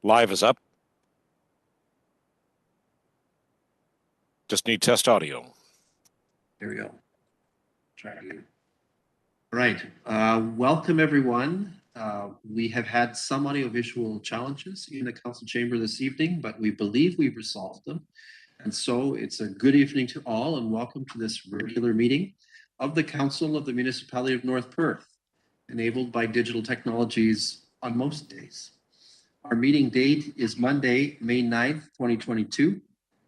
Live is up. Just need test audio. There we go. Try it again. All right. Welcome, everyone. We have had some audiovisual challenges in the council chamber this evening, but we believe we've resolved them. And so it's a good evening to all and welcome to this regular meeting of the Council of the Municipality of North Perth, enabled by digital technologies on most days. Our meeting date is Monday, May 9th, 2022.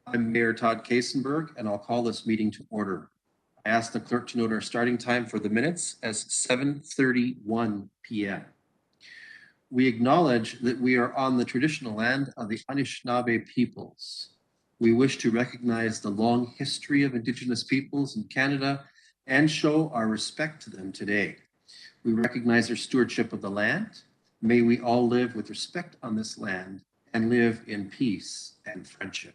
I'm Mayor Todd Kasenberg, and I'll call this meeting to order. I ask the clerk to note our starting time for the minutes as 7:31 p.m. We acknowledge that we are on the traditional land of the Anishinaabe peoples. We wish to recognize the long history of Indigenous peoples in Canada and show our respect to them today. We recognize their stewardship of the land. May we all live with respect on this land and live in peace and friendship.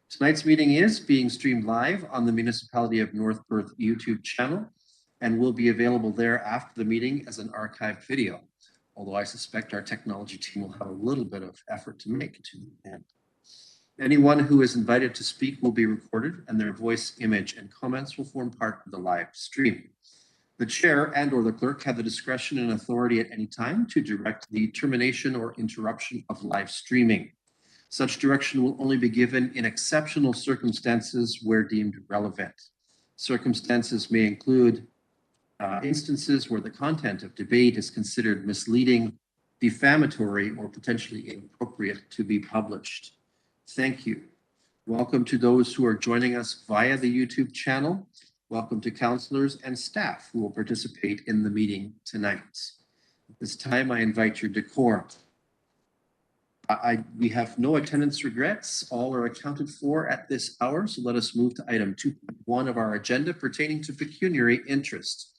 Tonight's meeting is being streamed live on the Municipality of North Perth YouTube channel and will be available there after the meeting as an archived video, although I suspect our technology team will have a little bit of effort to make to the end. Anyone who is invited to speak will be recorded and their voice, image, and comments will form part of the live stream. The chair and/or the clerk have the discretion and authority at any time to direct the termination or interruption of live streaming. Such direction will only be given in exceptional circumstances where deemed relevant. Circumstances may include instances where the content of debate is considered misleading, defamatory, or potentially inappropriate to be published. Thank you. Welcome to those who are joining us via the YouTube channel. Welcome to councillors and staff who will participate in the meeting tonight. At this time, I invite your decorum. We have no attendance regrets. All are accounted for at this hour. So let us move to item 2.1 of our agenda pertaining to pecuniary interest.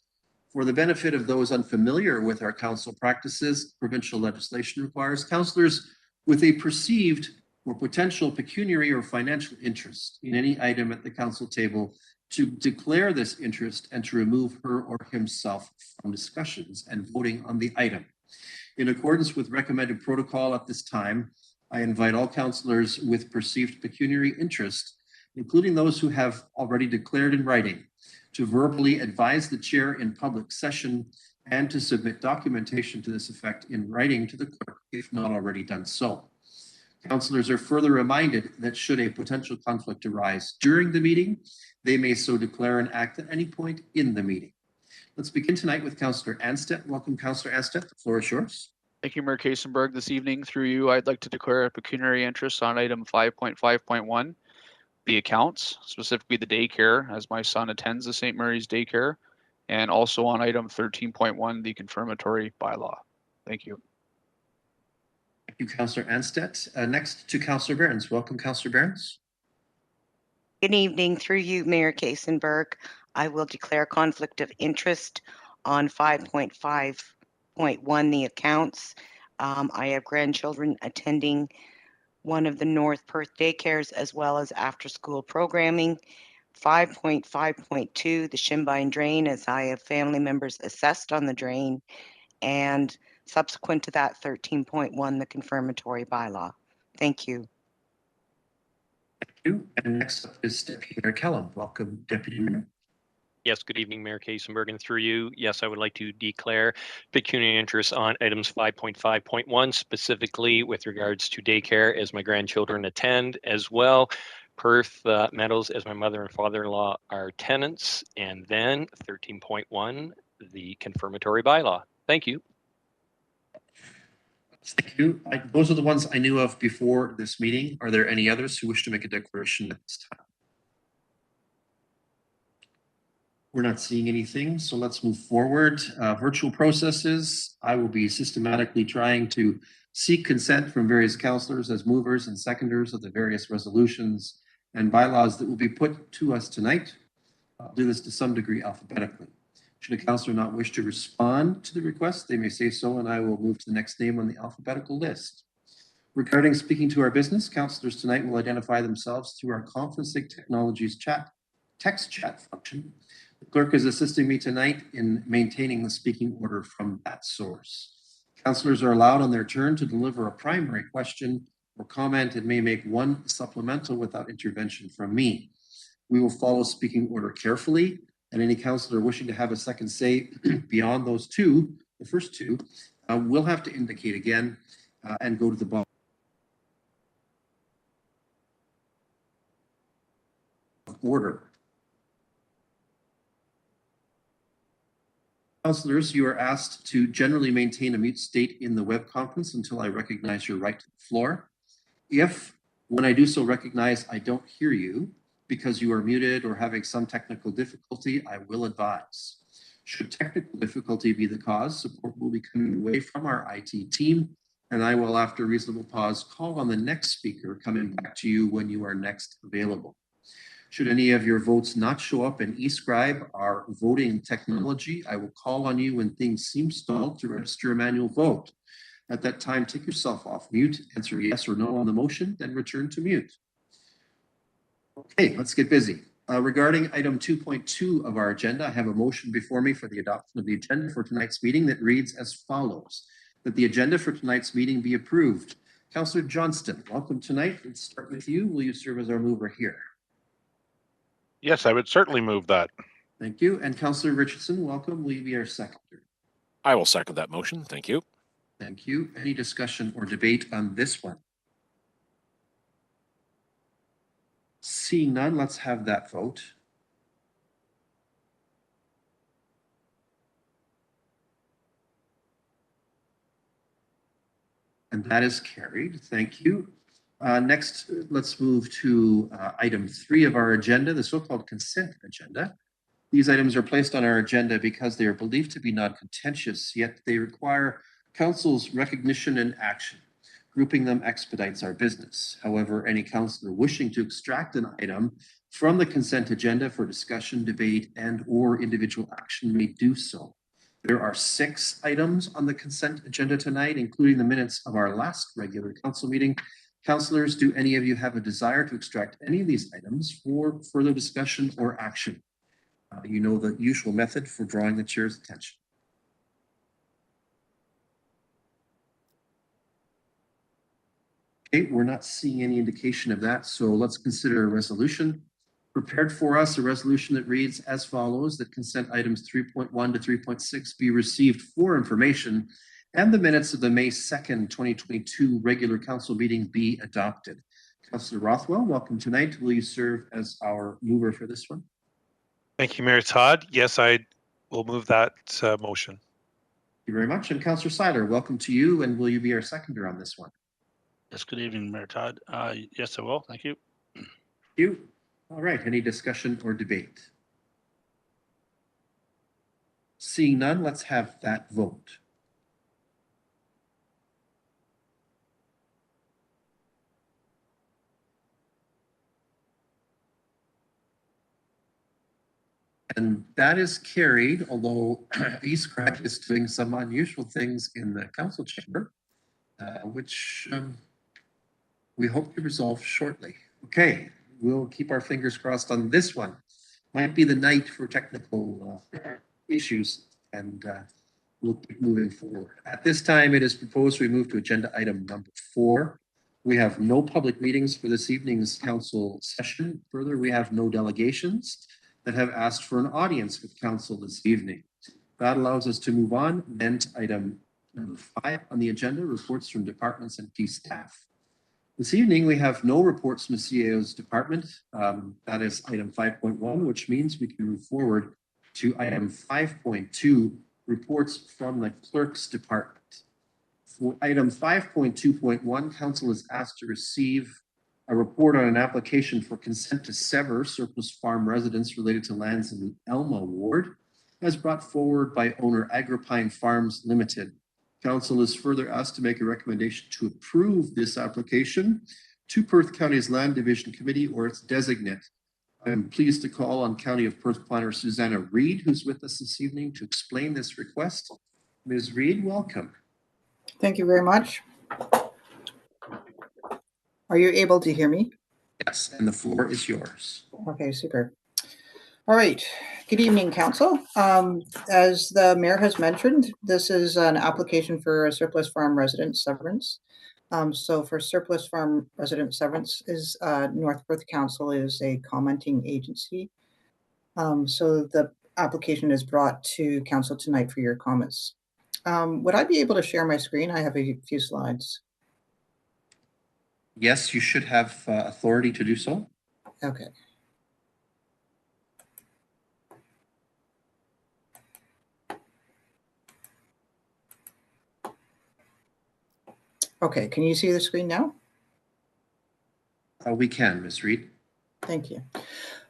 For the benefit of those unfamiliar with our council practices, provincial legislation requires councillors with a perceived or potential pecuniary or financial interest in any item at the council table to declare this interest and to remove her or himself from discussions and voting on the item. In accordance with recommended protocol at this time, I invite all councillors with perceived pecuniary interest, including those who have already declared in writing, to verbally advise the chair in public session and to submit documentation to this effect in writing to the clerk if not already done so. Councillors are further reminded that should a potential conflict arise during the meeting, they may so declare and act at any point in the meeting. Let's begin tonight with Councillor Anstett. Welcome, Councillor Anstett. The floor is yours. Thank you, Mayor Kasenberg. This evening, through you, I'd like to declare a pecuniary interest on item 5.5.1, the accounts, specifically the daycare, as my son attends the St. Mary's daycare, and also on item 13.1, the confirmatory bylaw. Thank you. Thank you, Councillor Anstett. Next to Councillor Behrens. Welcome, Councillor Behrens. Good evening. Through you, Mayor Kasenberg, I will declare conflict of interest on 5.5.1, the accounts. I have grandchildren attending one of the North Perth daycares as well as after-school programming. 5.5.2, the Shimbine drain, as I have family members assessed on the drain. And subsequent to that, 13.1, the confirmatory bylaw. Thank you. Thank you. And next up is Deputy Mayor Kellum. Welcome, Deputy Mayor. Yes, good evening, Mayor Kasenberg, and through you, yes, I would like to declare pecuniary interest on items 5.5.1, specifically with regards to daycare as my grandchildren attend, as well Perth Meadows as my mother and father-in-law are tenants, and then 13.1, the confirmatory bylaw. Thank you. Thank you. Those are the ones I knew of before this meeting. Are there any others who wish to make a declaration at this time? We're not seeing anything, so let's move forward. Virtual processes. I will be systematically trying to seek consent from various councillors as movers and seconders of the various resolutions and bylaws that will be put to us tonight. I'll do this to some degree alphabetically. Should a councillor not wish to respond to the request, they may say so, and I will move to the next name on the alphabetical list. Regarding speaking to our business, councillors tonight will identify themselves through our conferencing technologies text chat function. The clerk is assisting me tonight in maintaining the speaking order from that source. Councillors are allowed on their turn to deliver a primary question or comment and may make one supplemental without intervention from me. We will follow speaking order carefully, and any councillor wishing to have a second say beyond those two, the first two, will have to indicate again and go to the bottom. Order. Councillors, you are asked to generally maintain a mute state in the web conference until I recognize your right to the floor. If, when I do so, recognize I don't hear you because you are muted or having some technical difficulty, I will advise. Should technical difficulty be the cause, support will be coming away from our IT team, and I will, after a reasonable pause, call on the next speaker coming back to you when you are next available. Should any of your votes not show up in eScribe, our voting technology, I will call on you when things seem stalled to register a manual vote. At that time, take yourself off mute, answer yes or no on the motion, then return to mute. Okay, let's get busy. Regarding item 2.2 of our agenda, I have a motion before me for the adoption of the agenda for tonight's meeting that reads as follows: that the agenda for tonight's meeting be approved. Councillor Johnston, welcome tonight. Let's start with you. Will you serve as our mover here? Yes, I would certainly move that. Thank you. And Councillor Richardson, welcome. Will you be our seconder? I will second that motion. Thank you. Thank you. Any discussion or debate on this one? Seeing none, let's have that vote. And that is carried. Thank you. Next, let's move to item 3 of our agenda, the so-called consent agenda. These items are placed on our agenda because they are believed to be non-contentious, yet they require council's recognition and action. Grouping them expedites our business. However, any councillor wishing to extract an item from the consent agenda for discussion, debate, and/or individual action may do so. There are 6 items on the consent agenda tonight, including the minutes of our last regular council meeting. Councillors, do any of you have a desire to extract any of these items for further discussion or action? You know the usual method for drawing the chair's attention. Okay, we're not seeing any indication of that, so let's consider a resolution. Prepared for us a resolution that reads as follows: that consent items 3.1 to 3.6 be received for information and the minutes of the May 2nd, 2022 regular council meeting be adopted. Councillor Rothwell, welcome tonight. Will you serve as our mover for this one? Thank you, Mayor Todd. Yes, I will move that motion. Thank you very much. And Councillor Seiler, welcome to you, and will you be our seconder on this one? Yes, good evening, Mayor Todd. Yes, I will. Thank you. Thank you. All right, any discussion or debate? Seeing none, let's have that vote. And that is carried, although eScribe is doing some unusual things in the council chamber, which we hope to resolve shortly. Okay, we'll keep our fingers crossed on this one. Might be the night for technical issues, and we'll keep moving forward. At this time, it is proposed we move to agenda item number 4. We have no public meetings for this evening's council session. Further, we have no delegations that have asked for an audience with council this evening. That allows us to move on then to item number 5 on the agenda, reports from departments and key staff. This evening, we have no reports from the CAO's department. That is item 5.1, which means we can move forward to item 5.2, reports from the clerk's department. For item 5.2.1, council is asked to receive a report on an application for consent to sever surplus farm residence related to lands in the Elma ward, as brought forward by owner Agrippine Farms Limited. Council is further asked to make a recommendation to approve this application to Perth County's Land Division Committee or its designate. I'm pleased to call on County of Perth Planner Susanna Reed, who's with us this evening, to explain this request. Ms. Reed, welcome. Thank you very much. Are you able to hear me? Yes, and the floor is yours. Okay, super. All right. Good evening, Council. As the Mayor has mentioned, this is an application for a surplus farm resident severance. So for surplus farm resident severance is North Perth Council is a commenting agency. So the application is brought to Council tonight for your comments. Would I be able to share my screen? I have a few slides. Yes, you should have authority to do so. Okay. Okay, can you see the screen now? We can, Ms. Reed. Thank you.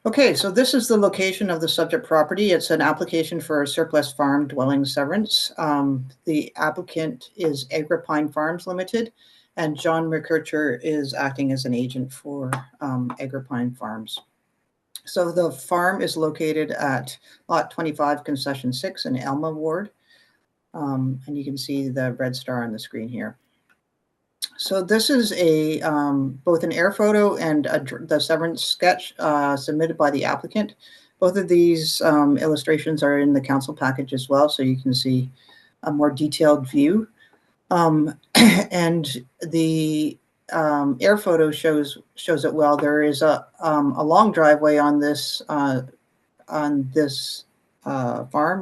Okay, so this is the location of the subject property. It's an application for a surplus farm dwelling severance. The applicant is Agripine Farms Limited, and John McKercher is acting as an agent for Agripine Farms. So the farm is located at Lot 25, Concession 6 in Elma Ward. And you can see the red star on the screen here. So this is a both an air photo and the severance sketch submitted by the applicant. Both of these illustrations are in the council package as well, so you can see a more detailed view. And the air photo shows it well. There is a long driveway on this farm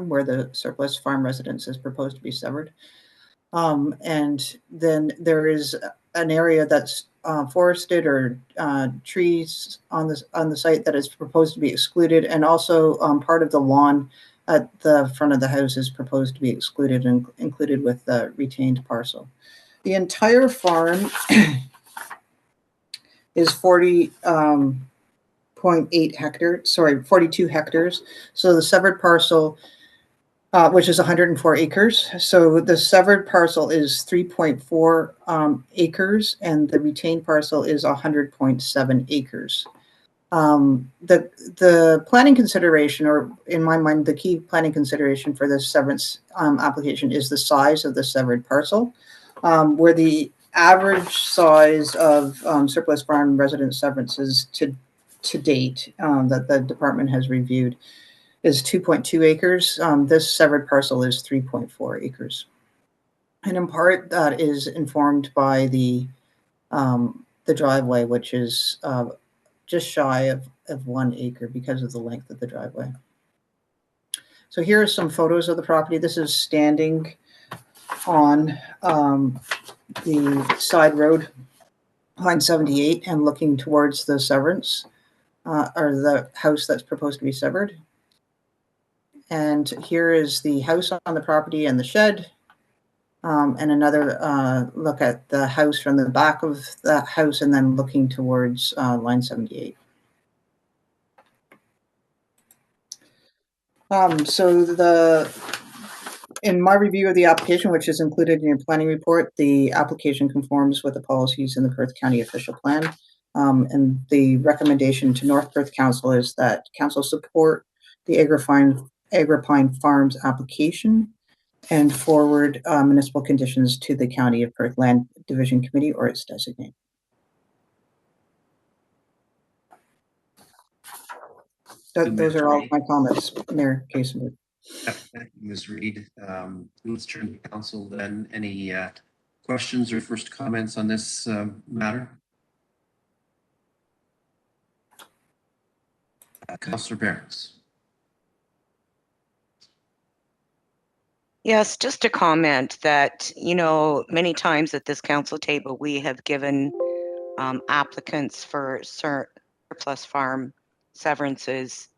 where the surplus farm residence is proposed to be severed. And then there is an area that's forested or trees on the site that is proposed to be excluded, and also part of the lawn at the front of the house is proposed to be excluded and included with the retained parcel. The entire farm is 40.8 hectares, sorry, 42 hectares. So the severed parcel, which is 104 acres. So the severed parcel is 3.4 acres, and the retained parcel is 100.7 acres. The planning consideration, or in my mind, the key planning consideration for this severance application is the size of the severed parcel, where the average size of surplus farm resident severances to date that the department has reviewed is 2.2 acres. This severed parcel is 3.4 acres. And in part, that is informed by the driveway, which is just shy of 1 acre because of the length of the driveway. So here are some photos of the property. This is standing on the side road, line 78, and looking towards the severance, or the house that's proposed to be severed. And here is the house on the property and the shed, and another look at the house from the back of the house, and then looking towards line 78. So in my review of the application, which is included in your planning report, the application conforms with the policies in the Perth County Official Plan. And the recommendation to North Perth Council is that Council support the Agripine Farms application and forward municipal conditions to the County of Perth Land Division Committee or its designate. Those are all my comments, Mayor Kasemberg. Thank you, Ms. Reed. Let's turn to council then. Any questions or first comments on this matter? Councillor Barons. Yes, just a comment that, many times at this council table, we have given applicants for surplus farm severances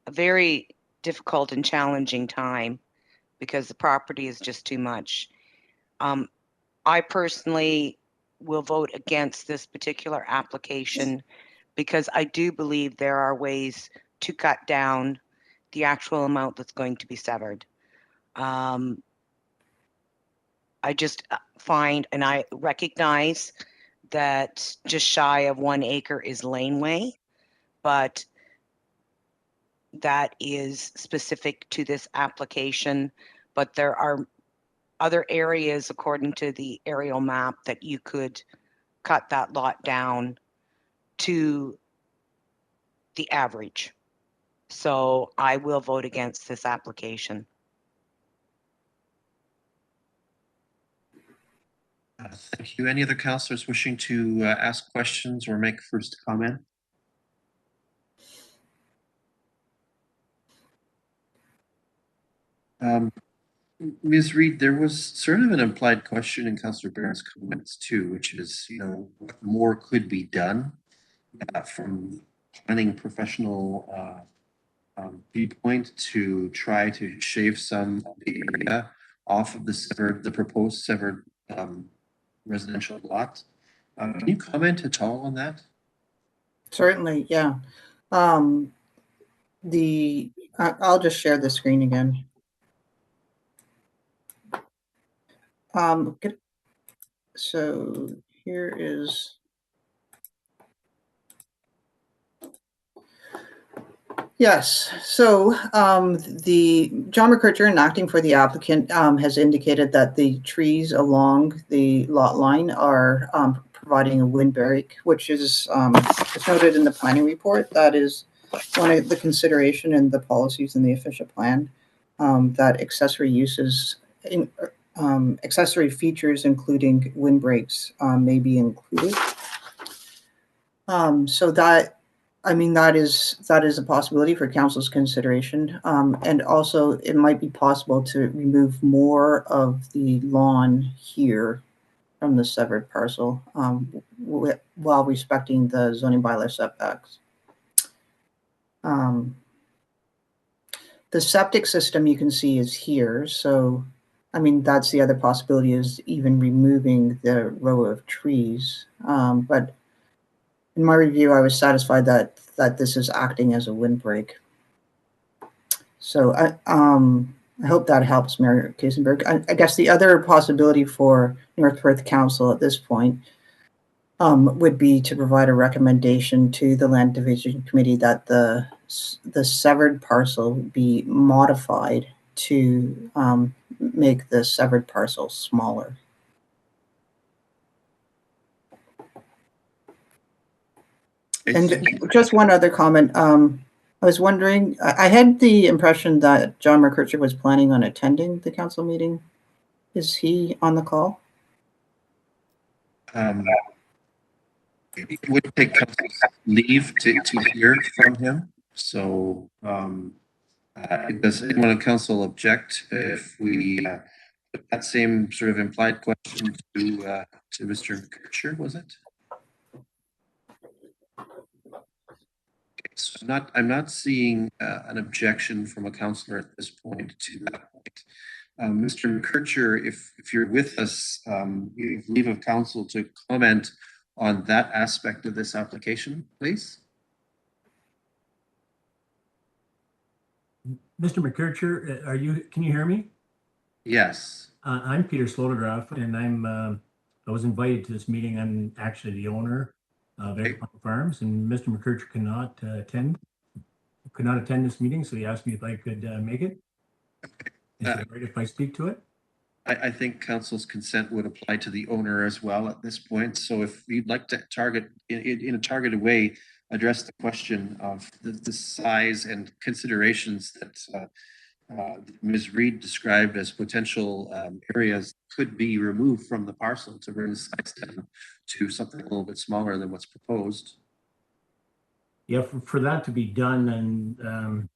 a very difficult and challenging time because the property is just too much. I personally will vote against this particular application because I do believe there are ways to cut down the actual amount that's going to be severed. I just find, and I recognize that just shy of 1 acre is laneway, but that is specific to this application. But there are other areas, according to the aerial map, that you could cut that lot down to the average. So I will vote against this application. Thank you. Any other councillors wishing to ask questions or make first comment? Ms. Reid, there was sort of an implied question in Councillor Barron's comments too, which is, what more could be done from planning professional viewpoint to try to shave some of the area off of the proposed severed residential lot. Can you comment at all on that? Certainly, yeah. I'll just share the screen again. So here is. Yes, so the John McCurcher, acting for the applicant, has indicated that the trees along the lot line are providing a windbreak, which is noted in the planning report. That is one of the consideration in the policies in the official plan, that accessory uses, accessory features including windbreaks may be included. So that, I mean, that is a possibility for council's consideration. And also it might be possible to remove more of the lawn here from the severed parcel while respecting the zoning bylaw setbacks. The septic system you can see is here. So, I mean, that's the other possibility, is even removing the row of trees. But in my review, I was satisfied that this is acting as a windbreak. So I hope that helps, Mayor Kaysenberg. I guess the other possibility for North Perth Council at this point would be to provide a recommendation to the Land Division Committee that the severed parcel be modified to make the severed parcel smaller. And just one other comment. I was wondering, I had the impression that John McCurcher was planning on attending the council meeting. Is he on the call? It would take council's leave to hear from him. So does anyone on council object if we put that same sort of implied question to Mr. McCurcher, was it? So I'm not seeing an objection from a councillor at this point to that point. Mr. McCurcher, if you're with us, you have leave of council to comment on that aspect of this application, please. Mr. McCurcher, can you hear me? Yes. I'm Peter Slotograph, and I was invited to this meeting. I'm actually the owner of Eggplant Farms, and Mr. McCurcher could not attend this meeting, so he asked me if I could make it. Is it right if I speak to it? I think council's consent would apply to the owner as well at this point. So if you'd like to target in a targeted way, address the question of the size and considerations that Ms. Reid described as potential areas could be removed from the parcel to bring the size down to something a little bit smaller than what's proposed. Yeah, for that to be done, and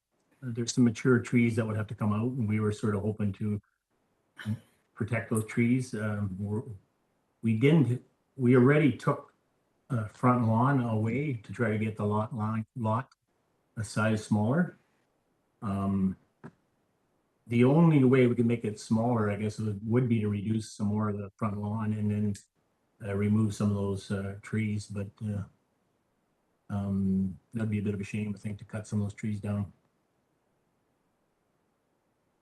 there's some mature trees that would have to come out, and we were sort of hoping to protect those trees. We already took front lawn away to try to get the lot a size smaller. The only way we can make it smaller, I guess, would be to reduce some more of the front lawn and then remove some of those trees. But that'd be a bit of a shame, I think, to cut some of those trees down.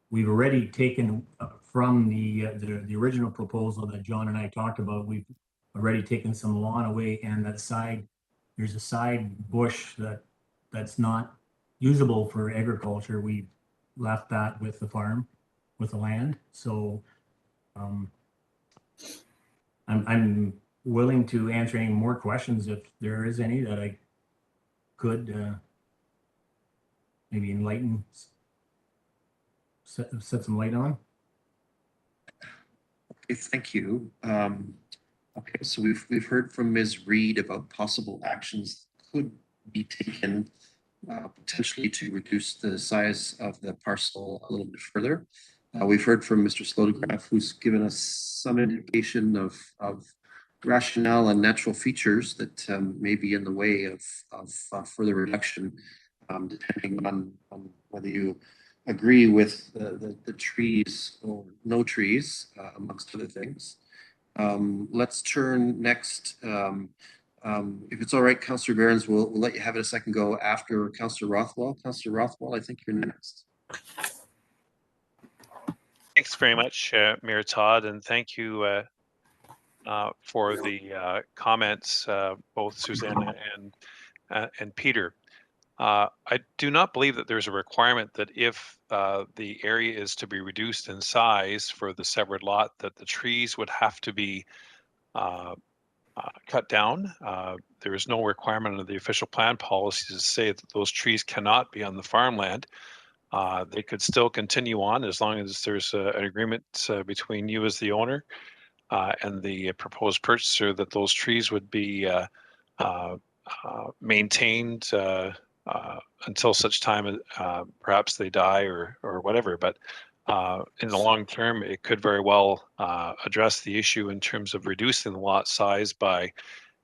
We've already taken from the original proposal that John and I talked about. We've already taken some lawn away, and there's a side bush that's not usable for agriculture. We left that with the farm, with the land. So I'm willing to answer any more questions if there is any that I could maybe enlighten, set some light on? Okay, thank you. Okay, so we've heard from Ms. Reed about possible actions that could be taken potentially to reduce the size of the parcel a little bit further. We've heard from Mr. Slotograph, who's given us some indication of rationale and natural features that may be in the way of further reduction, depending on whether you agree with the trees or no trees, amongst other things. Let's turn next. If it's all right, Councillor Behrens, we'll let you have it a second go after Councillor Rothwell. Councillor Rothwell, I think you're next. Thanks very much, Mayor Todd, and thank you for the comments, both Susanna and Peter. I do not believe that there's a requirement that if the area is to be reduced in size for the severed lot, that the trees would have to be cut down. There is no requirement under the official plan policy to say that those trees cannot be on the farmland. They could still continue on as long as there's an agreement between you as the owner and the proposed purchaser that those trees would be maintained until such time perhaps they die or whatever. But in the long term, it could very well address the issue in terms of reducing the lot size by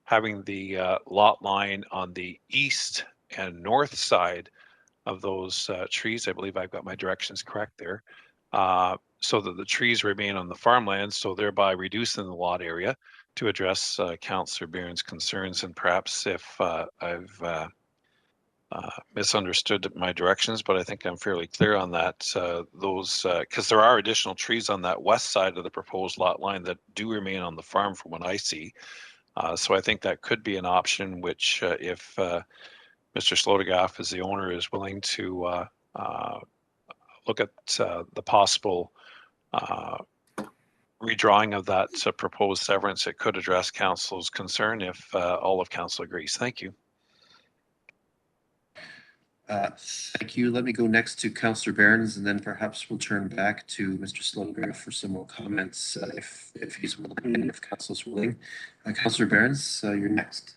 having the lot line on the east and north side of those trees. I believe I've got my directions correct there. So that the trees remain on the farmland, so thereby reducing the lot area to address Councillor Behrens' concerns. And perhaps if I've misunderstood my directions, but I think I'm fairly clear on that. Those, because there are additional trees on that west side of the proposed lot line that do remain on the farm from what I see. So I think that could be an option, which if Mr. Slotograph, as the owner, is willing to look at the possible redrawing of that proposed severance, it could address council's concern if all of council agrees. Thank you. Thank you. Let me go next to Councillor Behrens, and then perhaps we'll turn back to Mr. Slotograph for some more comments if he's willing and if council's willing. Councillor Behrens, you're next.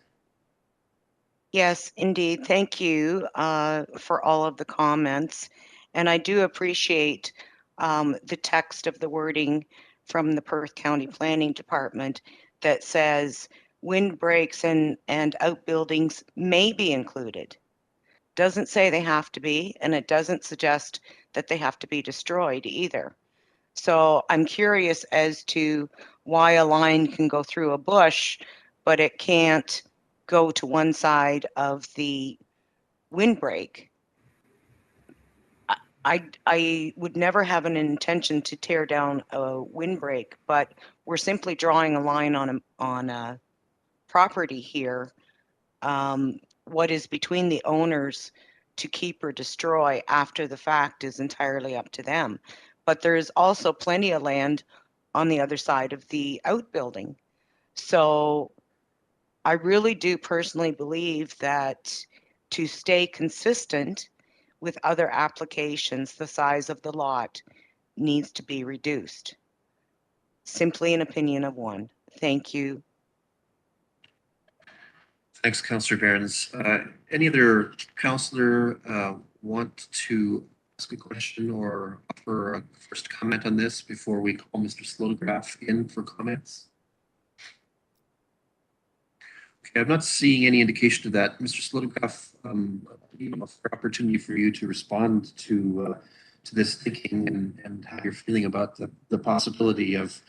Yes, indeed. Thank you for all of the comments. And I do appreciate the text of the wording from the Perth County Planning Department that says windbreaks and outbuildings may be included. Doesn't say they have to be, and it doesn't suggest that they have to be destroyed either. So I'm curious as to why a line can go through a bush, but it can't go to one side of the windbreak. I would never have an intention to tear down a windbreak, but we're simply drawing a line on a property here. What is between the owners to keep or destroy after the fact is entirely up to them. But there is also plenty of land on the other side of the outbuilding. So I really do personally believe that to stay consistent with other applications, the size of the lot needs to be reduced. Simply an opinion of one. Thank you. Thanks, Councillor Behrens. Any other councillor want to ask a question or offer a first comment on this before we call Mr. Slotograph in for comments? Okay, I'm not seeing any indication of that. Mr. Slotograph, a fair opportunity for you to respond to this thinking and how you're feeling about the possibility of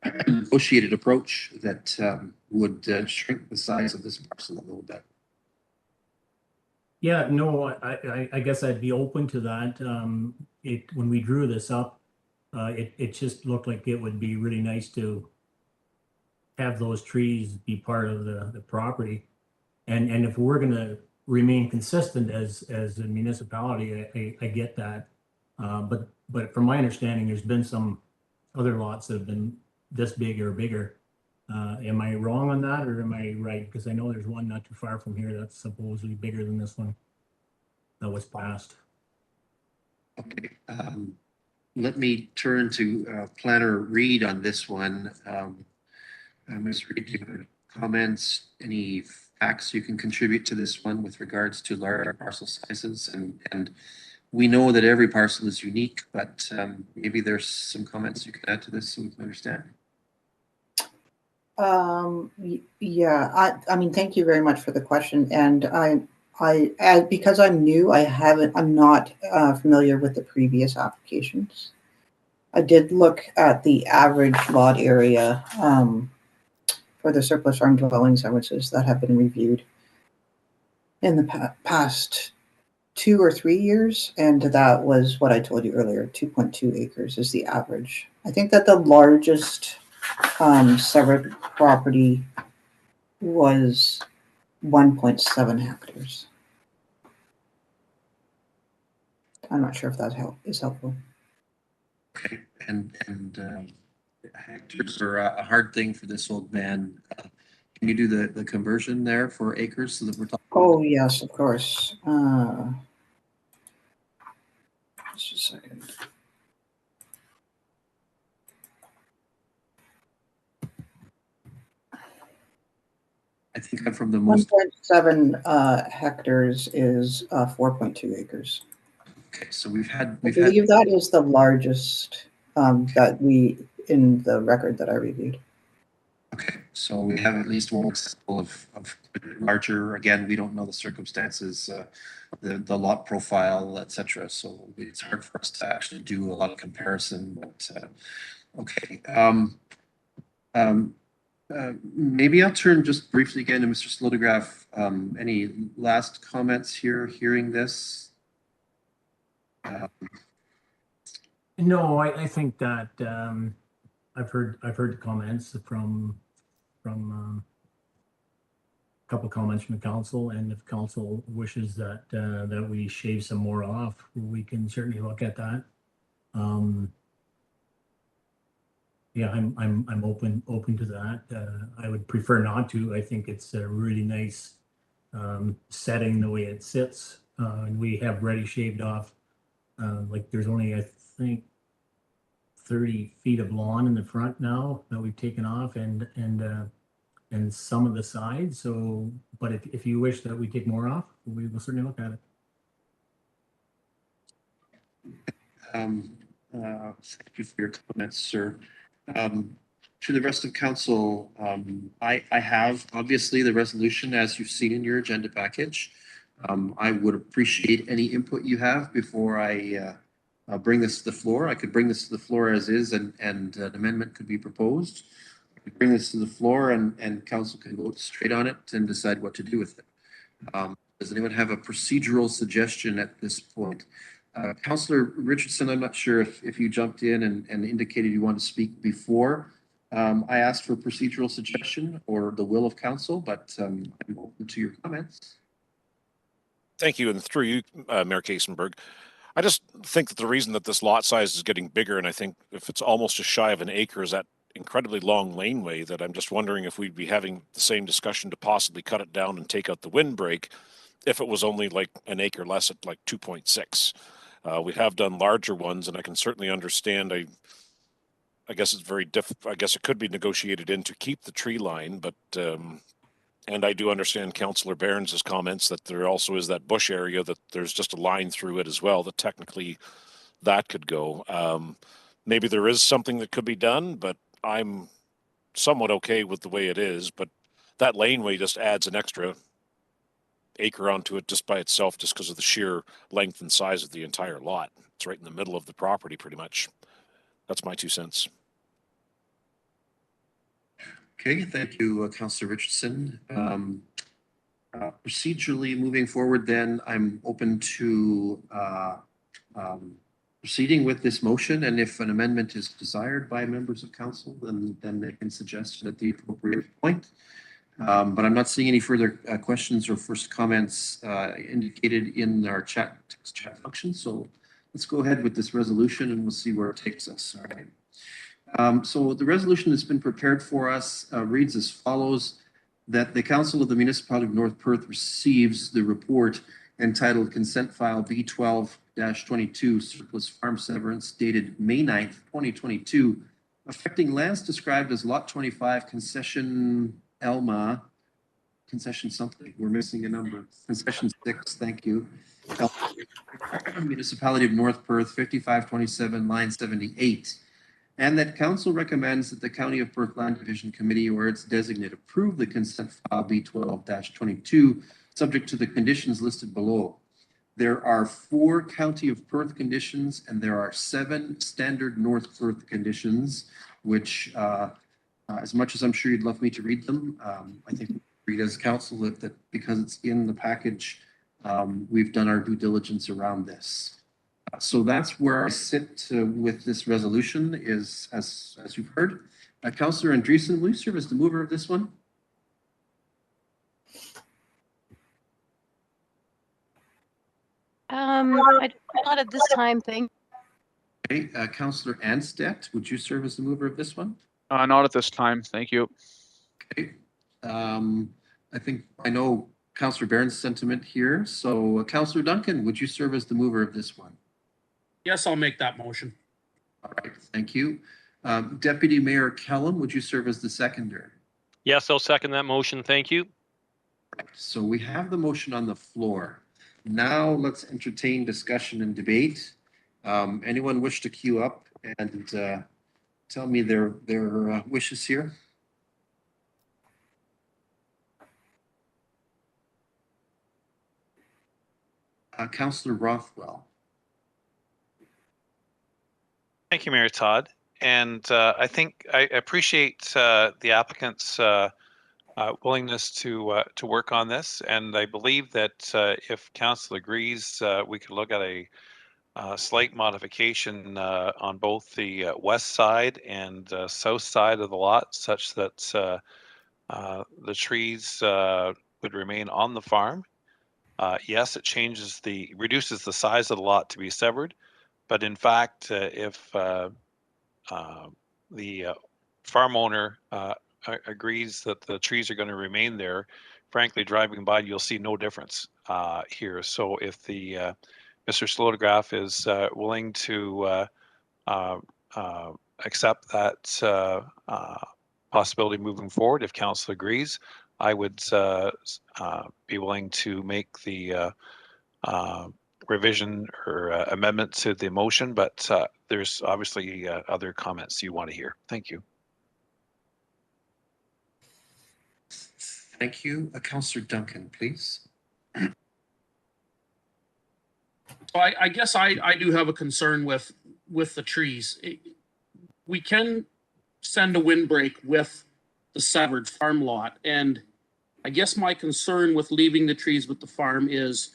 a negotiated approach that would shrink the size of this parcel a little bit. Yeah, no, I guess I'd be open to that. When we drew this up, it just looked like it would be really nice to have those trees be part of the property. And if we're gonna remain consistent as a municipality, I get that. But from my understanding, there's been some other lots that have been this big or bigger. Am I wrong on that, or am I right? Because I know there's one not too far from here that's supposedly bigger than this one. that was passed. Okay. Let me turn to Planner Reed on this one. Ms. Reed, do you have comments, any facts you can contribute to this one with regards to large parcel sizes? And we know that every parcel is unique, but maybe there's some comments you can add to this so we can understand. Yeah, I mean, thank you very much for the question. And because I'm new, I'm not familiar with the previous applications. I did look at the average lot area for the surplus farm dwelling services that have been reviewed in the past 2 or 3 years, and that was what I told you earlier. 2.2 acres is the average. I think that the largest severed property was 1.7 hectares. I'm not sure if that is helpful. Okay, and hectares are a hard thing for this old man. Can you do the conversion there for acres so that we're talking? Oh yes, of course. Just a second. I think I'm from the most. 1.7 hectares is 4.2 acres. Okay, so we've had I believe that is the largest that we in the record that I reviewed. Okay, so we have at least one example of larger. Again, we don't know the circumstances, the lot profile, etc. So it's hard for us to actually do a lot of comparison. But okay, maybe I'll turn just briefly again to Mr. Slotograph. Any last comments here, hearing this? No, I think that I've heard the comments from a couple of comments from the council, and if council wishes that that we shave some more off, we can certainly look at that. Yeah, I'm open to that. I would prefer not to. I think it's a really nice setting the way it sits, and we have already shaved off. Like there's only, I think, 30 feet of lawn in the front now that we've taken off, and some of the sides. So, but if you wish that we take more off, we will certainly look at it. Thank you for your comments, sir. To the rest of council, I have obviously the resolution as you've seen in your agenda package. I would appreciate any input you have before I bring this to the floor. I could bring this to the floor as is, and an amendment could be proposed. I could bring this to the floor, and council can vote straight on it and decide what to do with it. Does anyone have a procedural suggestion at this point? Councillor Richardson, I'm not sure if you jumped in and indicated you want to speak before I asked for procedural suggestion or the will of council, but I'm open to your comments. Thank you. And through you, Mayor Kaysenberg, I just think that the reason that this lot size is getting bigger, and I think if it's almost just shy of an acre, is that incredibly long laneway, that I'm just wondering if we'd be having the same discussion to possibly cut it down and take out the windbreak if it was only like an acre less at like 2.6. We have done larger ones, and I can certainly understand. I guess it's very I guess it could be negotiated in to keep the tree line, but and I do understand Councillor Barron's comments that there also is that bush area that there's just a line through it as well. That technically that could go. Maybe there is something that could be done, but I'm somewhat okay with the way it is. But that laneway just adds an extra acre onto it just by itself, just because of the sheer length and size of the entire lot. It's right in the middle of the property, pretty much. That's my 2 cents. Okay, thank you, Councillor Richardson. Procedurally moving forward, then I'm open to proceeding with this motion, and if an amendment is desired by members of council, then they can suggest it at the appropriate point. But I'm not seeing any further questions or first comments indicated in our text chat function. So let's go ahead with this resolution and we'll see where it takes us. All right. So the resolution that's been prepared for us reads as follows: that the Council of the Municipality of North Perth receives the report entitled Consent File B12-22 Surplus Farm Severance dated May 9th, 2022, affecting lands described as Lot 25 Concession Elma, Concession something, we're missing a number, Concession 6, thank you. Municipality of North Perth, 5527, line 78. And that council recommends that the County of Perth Land Division Committee or its designate approve the consent file B12-22, subject to the conditions listed below. There are 4 County of Perth conditions and there are 7 standard North Perth conditions, which as much as I'm sure you'd love me to read them, I think read as council that because it's in the package, we've done our due diligence around this. So that's where I sit with this resolution is, as you've heard. Councillor Andreessen, will you serve as the mover of this one? Not at this time, thank Okay, Councillor Anstedt, would you serve as the mover of this one? Not at this time, thank you. Okay. I think I know Councillor Barron's sentiment here. So Councillor Duncan, would you serve as the mover of this one? Yes, I'll make that motion. All right, thank you. Deputy Mayor Kellum, would you serve as the seconder? Yes, I'll second that motion. Thank you. Right, so we have the motion on the floor. Now let's entertain discussion and debate. Anyone wish to queue up and tell me their wishes here? Councillor Rothwell. Thank you, Mayor Todd. And I think I appreciate the applicant's willingness to work on this. And I believe that if council agrees, we could look at a slight modification on both the west side and south side of the lot, such that the trees would remain on the farm. Yes, it reduces the size of the lot to be severed, but in fact, if the farm owner agrees that the trees are going to remain there, frankly, driving by, you'll see no difference here. So if the Mr. Slotograph is willing to accept that possibility moving forward, if council agrees, I would be willing to make the revision or amendment to the motion, but there's obviously other comments you want to hear. Thank you. Thank you. Councillor Duncan, please. So I guess I do have a concern with the trees. We can send a windbreak with the severed farm lot, and I guess my concern with leaving the trees with the farm is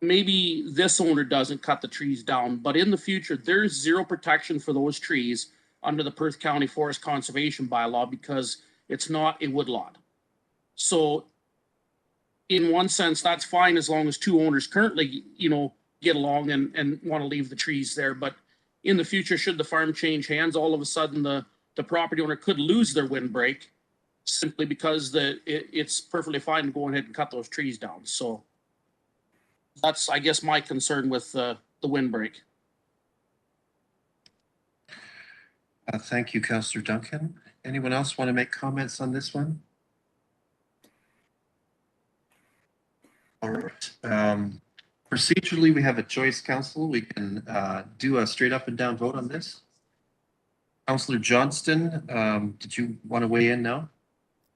maybe this owner doesn't cut the trees down, but in the future, there's zero protection for those trees under the Perth County Forest Conservation Bylaw because it's not a woodlot. So in one sense, that's fine as long as 2 owners currently, get along and want to leave the trees there. But in the future, should the farm change hands, all of a sudden the property owner could lose their windbreak simply because it's perfectly fine to go ahead and cut those trees down. So that's, I guess, my concern with the windbreak. Thank you, Councillor Duncan. Anyone else want to make comments on this one? All right. Procedurally, we have a choice, council. We can do a straight up and down vote on this. Councillor Johnston, did you want to weigh in now?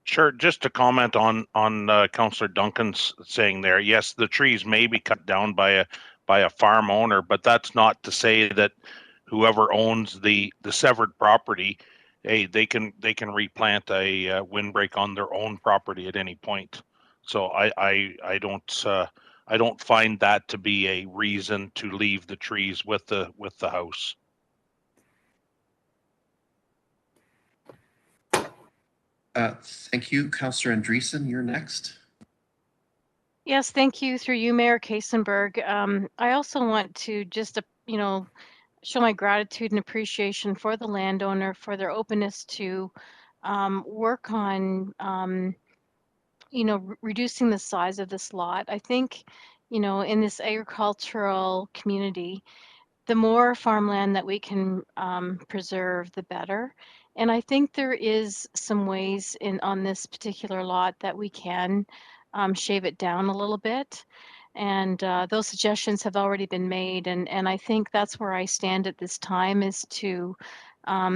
Sure. Just to comment on Councillor Duncan's saying there, yes, the trees may be cut down by a farm owner, but that's not to say that whoever owns the severed property, hey, they can replant a windbreak on their own property at any point. So I don't find that to be a reason to leave the trees with the house. Thank you, Councillor Andreessen. You're next. Yes, thank you through you, Mayor Kaysenberg. I also want to just, show my gratitude and appreciation for the landowner for their openness to work on, reducing the size of this lot. I think you know, in this agricultural community, the more farmland that we can preserve, the better. And I think there is some ways on this particular lot that we can shave it down a little bit. And those suggestions have already been made. And I think that's where I stand at this time, is to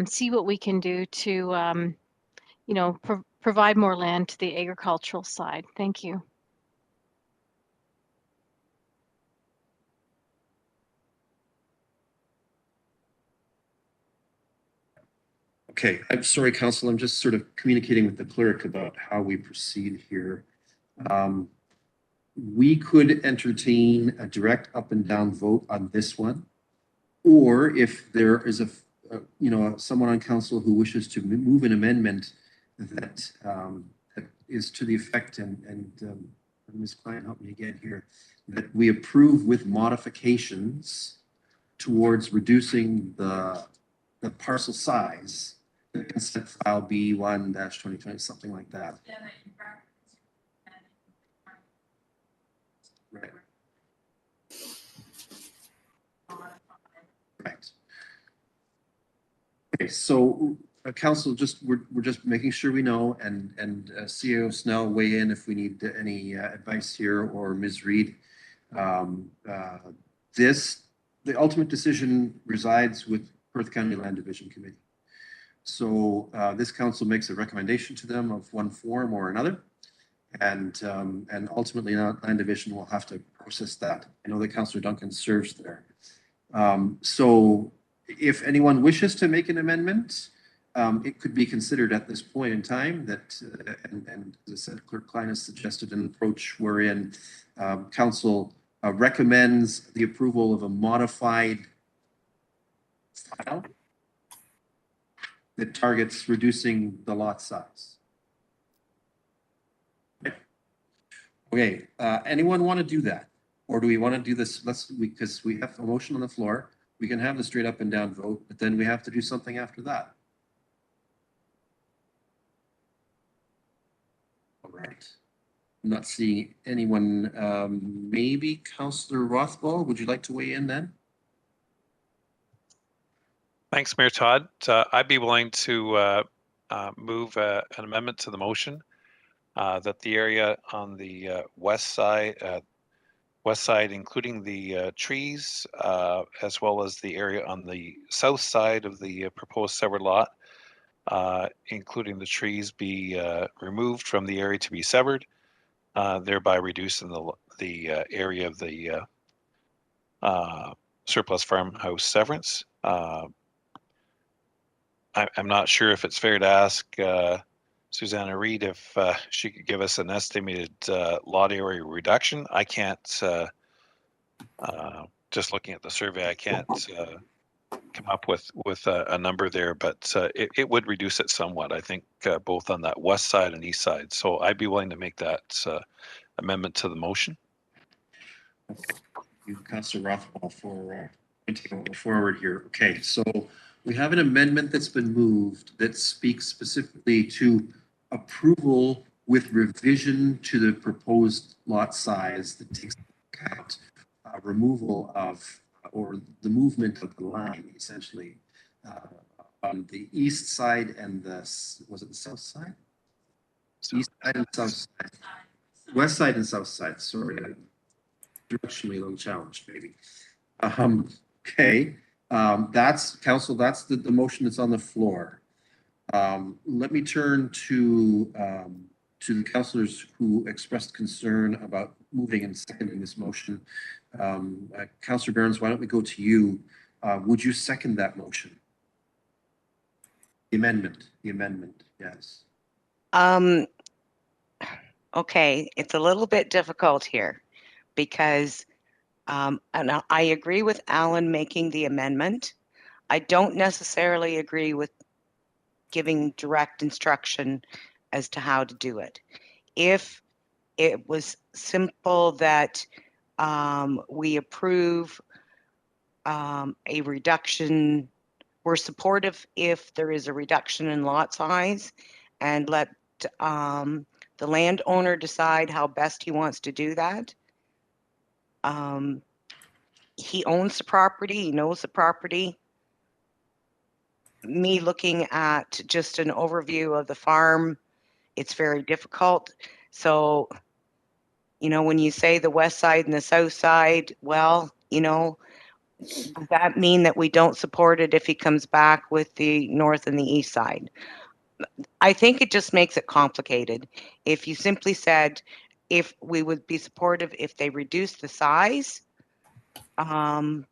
see what we can do to, you know, provide more land to the agricultural side. Thank you. Okay, I'm sorry, Council, I'm just sort of communicating with the clerk about how we proceed here. We could entertain a direct up and down vote on this one. Or if there is you know, someone on council who wishes to move an amendment that, that is to the effect, and Ms. Klein, help me again here, that we approve with modifications towards reducing the parcel size, the consent file B1-2020, something like that. Right. Right. Okay, so council, we're just making sure we know, and CEO Snell weigh in if we need any advice here, or Ms. Reed. The ultimate decision resides with Perth County Land Division Committee. So this council makes a recommendation to them of one form or another, and ultimately Land Division will have to process that. I know that Councillor Duncan serves there. So if anyone wishes to make an amendment, it could be considered at this point in time that, and as I said, Clerk Klein has suggested an approach wherein council recommends the approval of a modified file that targets reducing the lot size. Okay, anyone want to do that? Or do we want to do this? Because we have a motion on the floor. We can have the straight up and down vote, but then we have to do something after that. All right. I'm not seeing anyone. Maybe Councillor Rothwell, would you like to weigh in then? Thanks, Mayor Todd. I'd be willing to move an amendment to the motion that the area on the west side, including the trees, as well as the area on the south side of the proposed severed lot, including the trees, be removed from the area to be severed, thereby reducing the area of the surplus farmhouse severance. I'm not sure if it's fair to ask Susanna Reed if she could give us an estimated lot area reduction. I can't, just looking at the survey, I can't come up with a number there, but it would reduce it somewhat, I think, both on that west side and east side. So I'd be willing to make that amendment to the motion. You, Councillor Rothwell, for taking it forward here. Okay, so we have an amendment that's been moved that speaks specifically to approval with revision to the proposed lot size that takes into account removal of, or the movement of the line, essentially, on the east side and the, was it the south side? East side and south side. West side and south side, sorry. Directionally a little challenged, maybe. Okay, that's council, that's the motion that's on the floor. Let me turn to the councillors who expressed concern about moving and seconding this motion. Councillor Burns, why don't we go to you? Would you second that motion? The amendment, yes. Okay, it's a little bit difficult here because, and I agree with Alan making the amendment. I don't necessarily agree with giving direct instruction as to how to do it. If it was simple that we approve a reduction, we're supportive if there is a reduction in lot size, and let the landowner decide how best he wants to do that. He owns the property, he knows the property. Me looking at just an overview of the farm, it's very difficult. So, you know, when you say the west side and the south side, well, you know, does that mean that we don't support it if he comes back with the north and the east side? I think it just makes it complicated. If you simply said, if we would be supportive if they reduce the size, but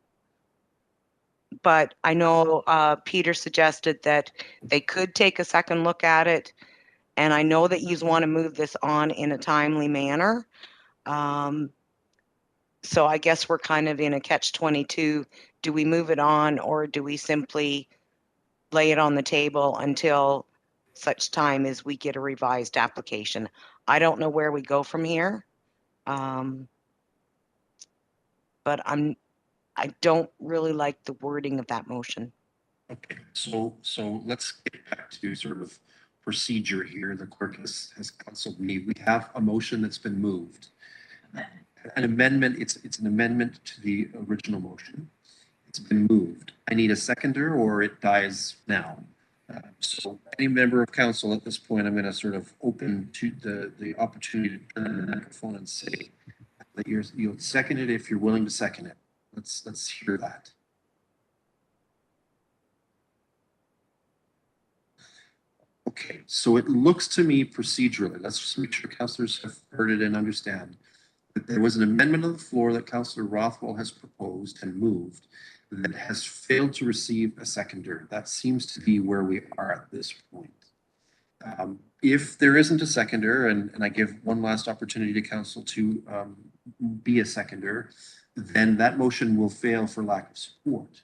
I know Peter suggested that they could take a second look at it, and I know that you want to move this on in a timely manner. So I guess we're kind of in a catch-22. Do we move it on, or do we simply lay it on the table until such time as we get a revised application? I don't know where we go from here. But I don't really like the wording of that motion. Okay, so let's get back to sort of procedure here. The clerk has counseled me. We have a motion that's been moved. An amendment, it's an amendment to the original motion. It's been moved. I need a seconder or it dies now. So any member of council at this point, I'm going to sort of open to the opportunity to turn the microphone and say that you'll second it if you're willing to second it. Let's hear that. Okay, so it looks to me procedurally, let's just make sure councillors have heard it and understand that there was an amendment on the floor that Councillor Rothwell has proposed and moved that has failed to receive a seconder. That seems to be where we are at this point. If there isn't a seconder, and I give one last opportunity to council to be a seconder, then that motion will fail for lack of support.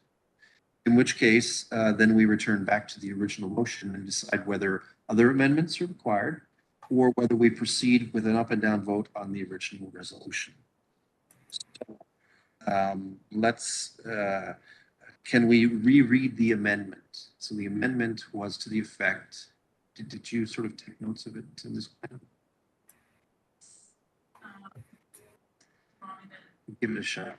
In which case, then we return back to the original motion and decide whether other amendments are required or whether we proceed with an up and down vote on the original resolution. So, can we reread the amendment? So the amendment was to the effect, did you sort of take notes of it in this plan? Give it a shot.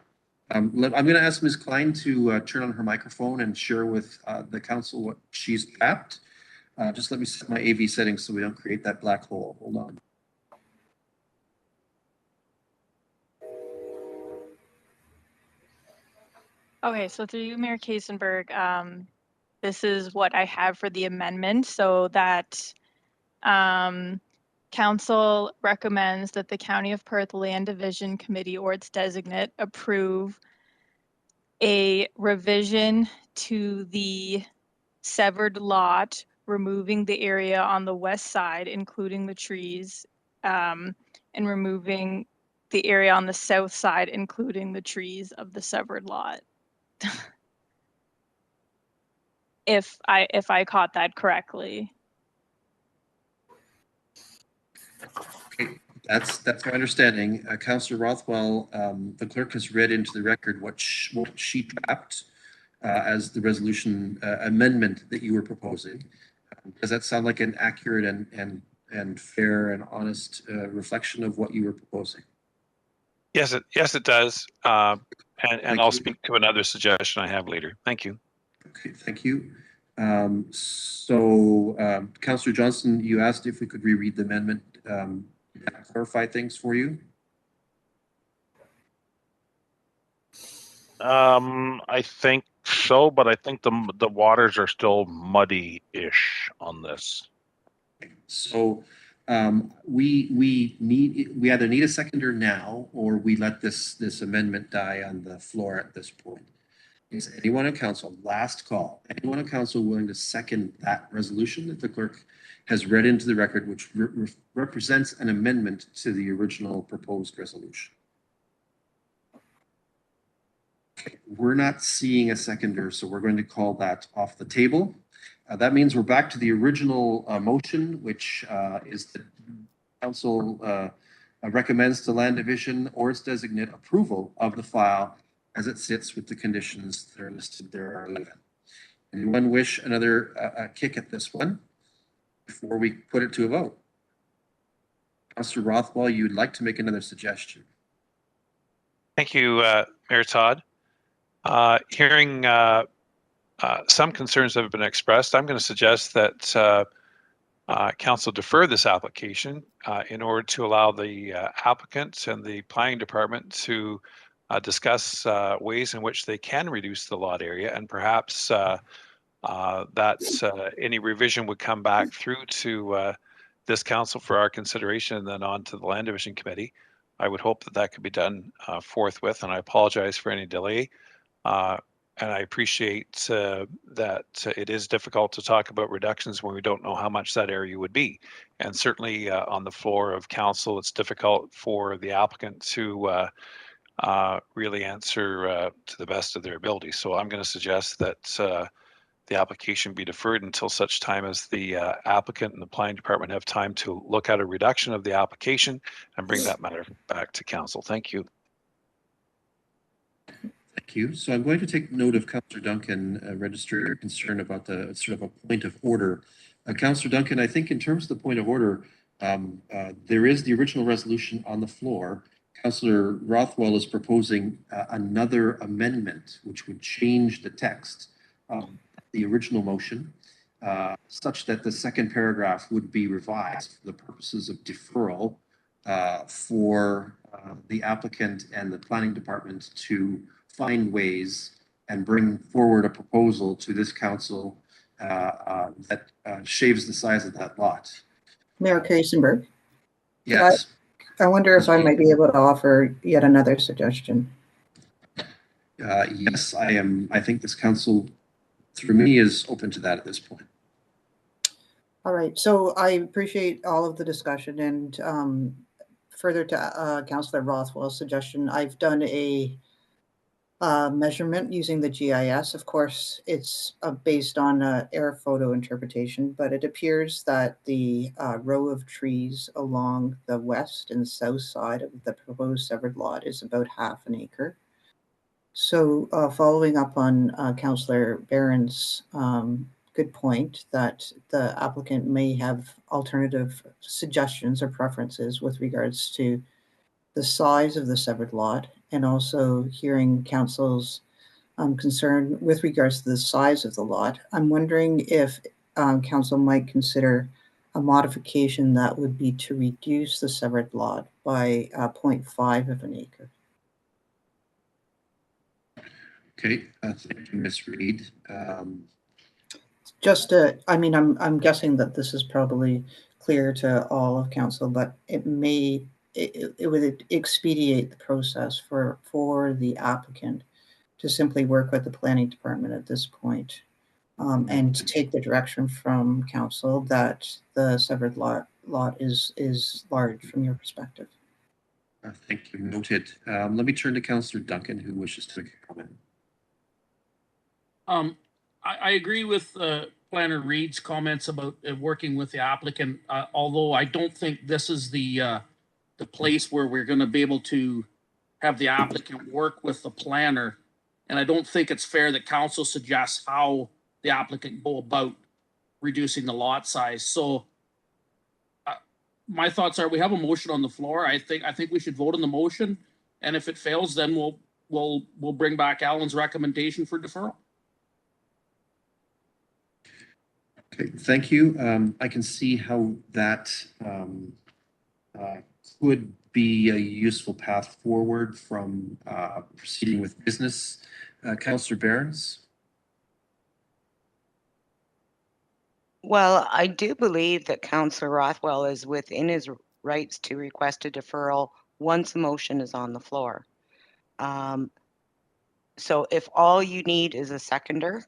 I'm going to ask Ms. Klein to turn on her microphone and share with the council what she's tapped. Just let me set my AV settings so we don't create that black hole. Hold on. Okay, so through you, Mayor Kasenberg, this is what I have for the amendment, so that council recommends that the County of Perth Land Division Committee or its designate approve a revision to the severed lot, removing the area on the west side, including the trees, and removing the area on the south side, including the trees of the severed lot. If I caught that correctly. Okay, that's my understanding. Councillor Rothwell, the clerk has read into the record what she tapped as the resolution amendment that you were proposing. Does that sound like an accurate and fair and honest reflection of what you were proposing? Yes, it does. And I'll speak to another suggestion I have later. Thank you. Okay, thank you. Councillor Johnson, you asked if we could reread the amendment. Clarify things for you. I think so, but I think the waters are still muddy-ish on this. So we either need a seconder now or we let this amendment die on the floor at this point. Is anyone on council, last call, anyone on council willing to second that resolution that the clerk has read into the record, which represents an amendment to the original proposed resolution? Okay, we're not seeing a seconder, so we're going to call that off the table. That means we're back to the original motion, which is the council recommends to Land Division or its designate approval of the file as it sits with the conditions that are listed there are 11. Anyone wish another kick at this one before we put it to a vote? Councillor Rothwell, you'd like to make another suggestion? Thank you, Mayor Todd. Hearing some concerns that have been expressed, I'm going to suggest that Council defer this application in order to allow the applicant and the planning department to discuss ways in which they can reduce the lot area, and perhaps that any revision would come back through to this council for our consideration and then on to the Land Division Committee. I would hope that that could be done forthwith, and I apologize for any delay. And I appreciate that it is difficult to talk about reductions when we don't know how much that area would be. And certainly on the floor of council, it's difficult for the applicant to really answer to the best of their ability. So I'm going to suggest that the application be deferred until such time as the applicant and the planning department have time to look at a reduction of the application and bring that matter back to council. Thank you. Thank you. So I'm going to take note of Councillor Duncan register your concern about the sort of a point of order. Councillor Duncan, I think in terms of the point of order, there is the original resolution on the floor. Councillor Rothwell is proposing another amendment which would change the text of the original motion such that the second paragraph would be revised for the purposes of deferral for the applicant and the planning department to find ways and bring forward a proposal to this council that shaves the size of that lot. Mayor Kaisenberg, Yes. I wonder if I might be able to offer yet another suggestion. Yes, I am. I think this council, through me, is open to that at this point. All right, so I appreciate all of the discussion, and further to Councillor Rothwell's suggestion, I've done a measurement using the GIS. Of course, it's based on air photo interpretation, but it appears that the row of trees along the west and south side of the proposed severed lot is about half an acre. So following up on Councillor Barron's good point that the applicant may have alternative suggestions or preferences with regards to the size of the severed lot, and also hearing council's concern with regards to the size of the lot. I'm wondering if council might consider a modification that would be to reduce the severed lot by 0.5 of an acre. Okay, thank you, Ms. Reed. I mean, I'm guessing that this is probably clear to all of council, but it would expedite the process for the applicant to simply work with the planning department at this point, and to take the direction from council that the severed lot is large from your perspective. Thank you, noted. Let me turn to Councillor Duncan, who wishes to make a comment. I agree with Planner Reed's comments about working with the applicant, although I don't think this is the place where we're going to be able to have the applicant work with the planner. And I don't think it's fair that council suggests how the applicant go about reducing the lot size. So my thoughts are, we have a motion on the floor. I think we should vote on the motion. And if it fails, then we'll bring back Alan's recommendation for deferral. Okay, thank you. I can see how that could be a useful path forward from proceeding with business. Councillor Barons? Well, I do believe that Councillor Rothwell is within his rights to request a deferral once a motion is on the floor. So if all you need is a seconder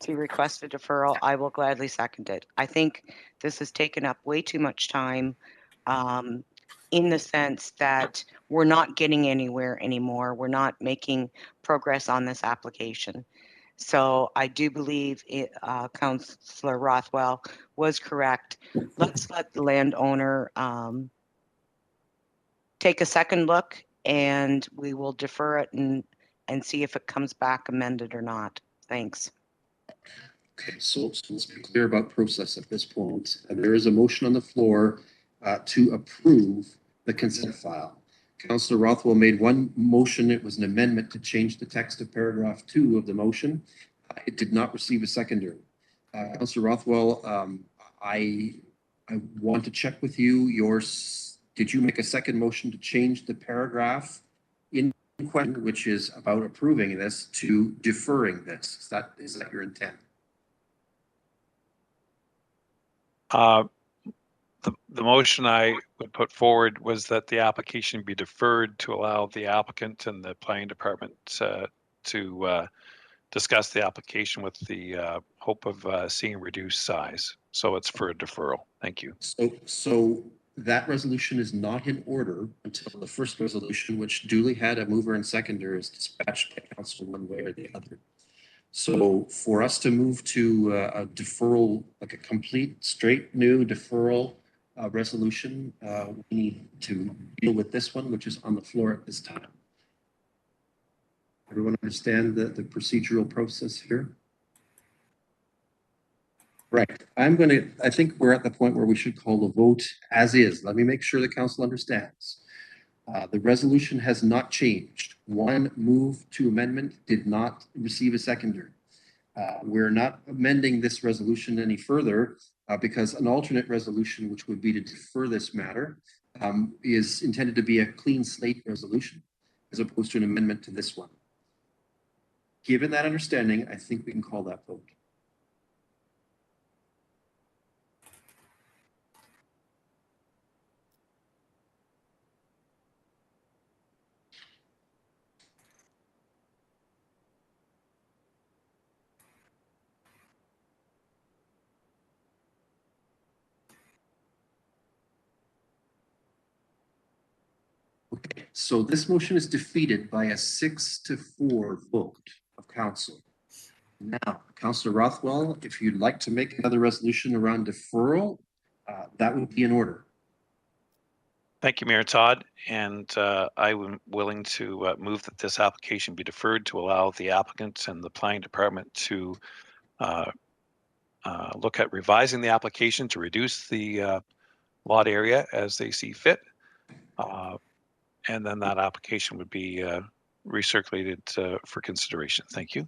to request a deferral, I will gladly second it. I think this has taken up way too much time in the sense that we're not getting anywhere anymore. We're not making progress on this application. So I do believe Councillor Rothwell was correct. Let's let the landowner take a second look, and we will defer it and see if it comes back amended or not. Thanks. Okay, so let's be clear about process at this point. There is a motion on the floor to approve the consent file. Councillor Rothwell made one motion. It was an amendment to change the text of paragraph 2 of the motion. It did not receive a seconder. Councillor Rothwell, I want to check with you. Did you make a second motion to change the paragraph in question, which is about approving this, to deferring this? Is that your intent? The motion I would put forward was that the application be deferred to allow the applicant and the planning department to discuss the application with the hope of seeing reduced size. So it's for a deferral. Thank you. So that resolution is not in order until the first resolution, which duly had a mover and seconder, is dispatched by council one way or the other. So for us to move to a deferral, like a complete, straight new deferral resolution, we need to deal with this one, which is on the floor at this time. Everyone understand the procedural process here? Right. I think we're at the point where we should call the vote as is. Let me make sure the council understands. The resolution has not changed. One move to amendment did not receive a seconder. We're not amending this resolution any further because an alternate resolution, which would be to defer this matter, is intended to be a clean slate resolution as opposed to an amendment to this one. Given that understanding, I think we can call that vote. Okay, so this motion is defeated by a 6-4 vote of council. Now, Councillor Rothwell, if you'd like to make another resolution around deferral, that would be in order. Thank you, Mayor Todd. And I am willing to move that this application be deferred to allow the applicant and the planning department to look at revising the application to reduce the lot area as they see fit. And then that application would be recirculated for consideration. Thank you.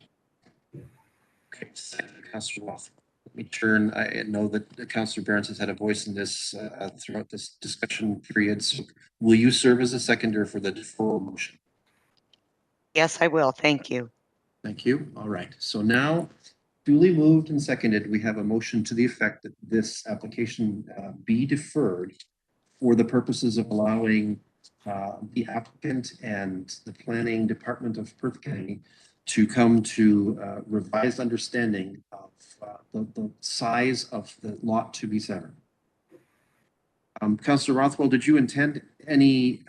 Okay, thank you, Councillor Rothwell. Let me turn, I know that Councillor Barnes has had a voice in this throughout this discussion period. So will you serve as a seconder for the deferral motion? Yes, I will. Thank you. Thank you. All right. So now, duly moved and seconded, we have a motion to the effect that this application be deferred for the purposes of allowing the applicant and the planning department of Perth County to come to revised understanding of the size of the lot to be severed. Councillor Rothwell, did you intend any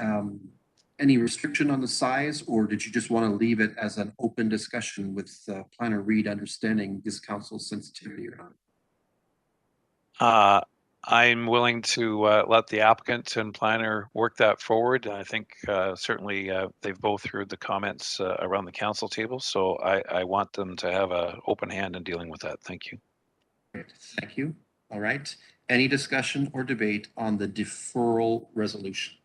restriction on the size, or did you just want to leave it as an open discussion with Planner Reid understanding this council's sensitivity around it? I'm willing to let the applicant and planner work that forward. I think certainly they've both heard the comments around the council table, so I want them to have an open hand in dealing with that. Thank you. Great. Thank you. All right. Any discussion or debate on the deferral resolution?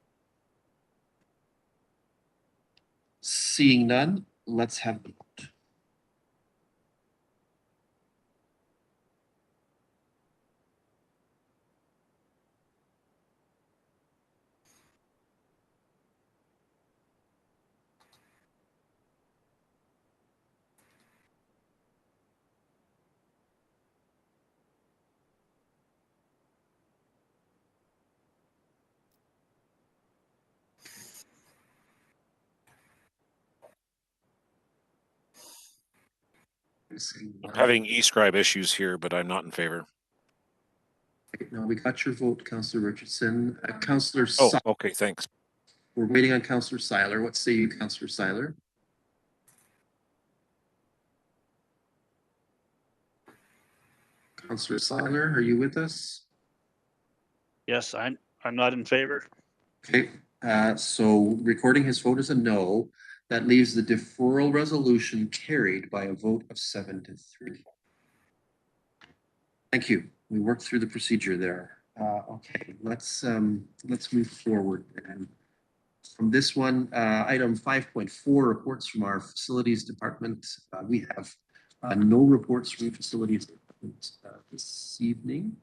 Seeing none, let's have the vote. I'm having e-scribe issues here, but I'm not in favor. No, we got your vote, Councillor Richardson. Councillor Oh, okay, thanks. We're waiting on Councillor Seiler. What say you, Councillor Seiler? Councillor Seiler, are you with us? Yes, I'm not in favor. Okay, so recording his vote as a no, that leaves the deferral resolution carried by a vote of 7-3. Thank you. We worked through the procedure there. Okay, let's move forward then. From this one, item 5.4, reports from our facilities department. We have no reports from facilities department this evening.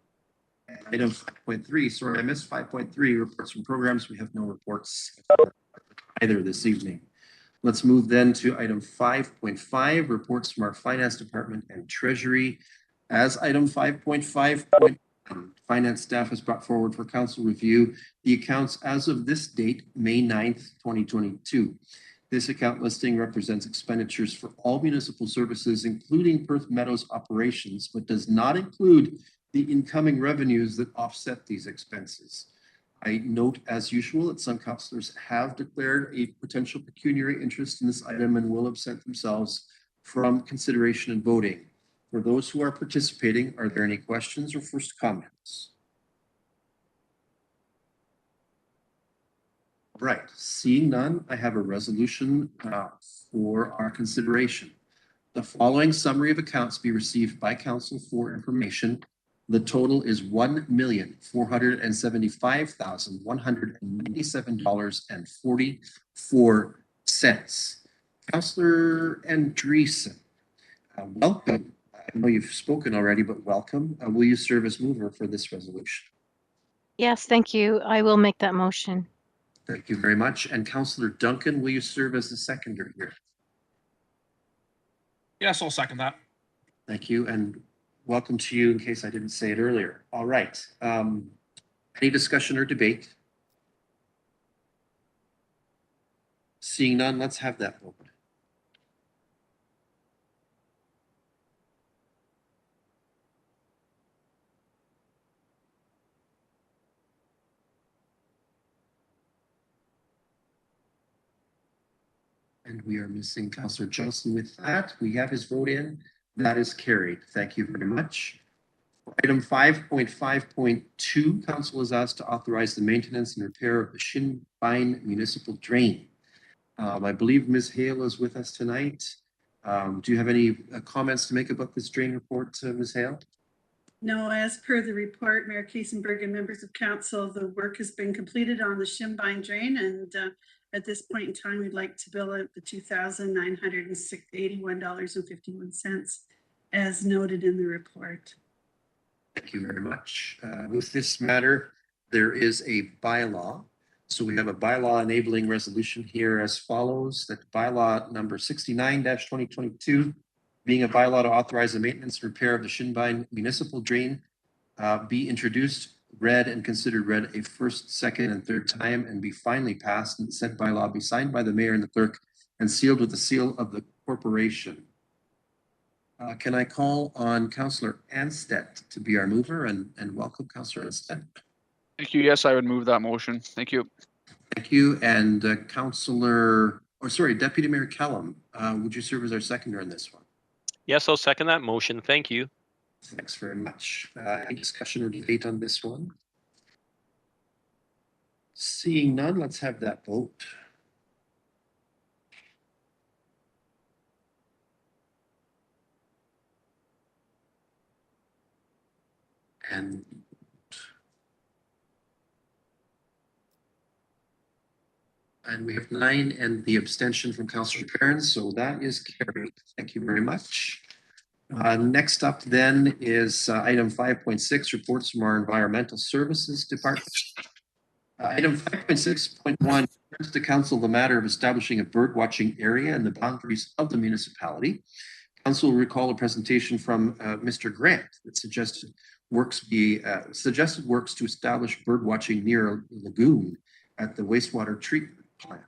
Item 5.3, sorry, I missed 5.3, reports from programs. We have no reports either this evening. Let's move then to item 5.5, reports from our finance department and treasury. As item 5.5, finance staff has brought forward for council review the accounts as of this date, May 9th, 2022. This account listing represents expenditures for all municipal services, including Perth Meadows operations, but does not include the incoming revenues that offset these expenses. I note, as usual, that some councillors have declared a potential pecuniary interest in this item and will absent themselves from consideration and voting. For those who are participating, are there any questions or first comments? Right, seeing none, I have a resolution for our consideration. The following summary of accounts be received by council for information. The total is $1,475,197.44. Councillor Andreessen, welcome. I know you've spoken already, but welcome. Will you serve as mover for this resolution? Yes, thank you. I will make that motion. Thank you very much. And Councillor Duncan, will you serve as the seconder here? Yes, I'll second that. Thank you, and welcome to you in case I didn't say it earlier. All right. Any discussion or debate? Seeing none, let's have that vote. And we are missing Councillor Johnson with that. We have his vote in. That is carried. Thank you very much. Item 5.5.2, council is asked to authorize the maintenance and repair of the Shinbine Municipal Drain. I believe Ms. Hale is with us tonight. Do you have any comments to make about this drain report, Ms. Hale? No, as per the report, Mayor Kiesenberg and members of council, the work has been completed on the Shinbine Drain, and at this point in time, we'd like to bill out the $2,981.51 as noted in the report. Thank you very much. With this matter, there is a bylaw. So we have a bylaw enabling resolution here as follows, that bylaw number 69-2022, being a bylaw to authorize the maintenance and repair of the Shinbine Municipal Drain, be introduced, read and considered read a first, second, and third time, and be finally passed, and said bylaw be signed by the mayor and the clerk and sealed with the seal of the corporation. Can I call on Councillor Anstead to be our mover, and welcome, Councillor Anstead. Thank you. Yes, I would move that motion. Thank you. Thank you. And Deputy Mayor Kellum, would you serve as our seconder on this one? Yes, I'll second that motion. Thank you. Thanks very much. Any discussion or debate on this one? Seeing none, let's have that vote. And we have 9 and the abstention from Councillor Perrins, so that is carried. Thank you very much. Next up then is item 5.6, reports from our Environmental Services Department. Item 5.6.1 turns to council the matter of establishing a bird watching area in the boundaries of the municipality. Council will recall a presentation from Mr. Grant that suggested works to establish bird watching near a lagoon at the wastewater treatment plant.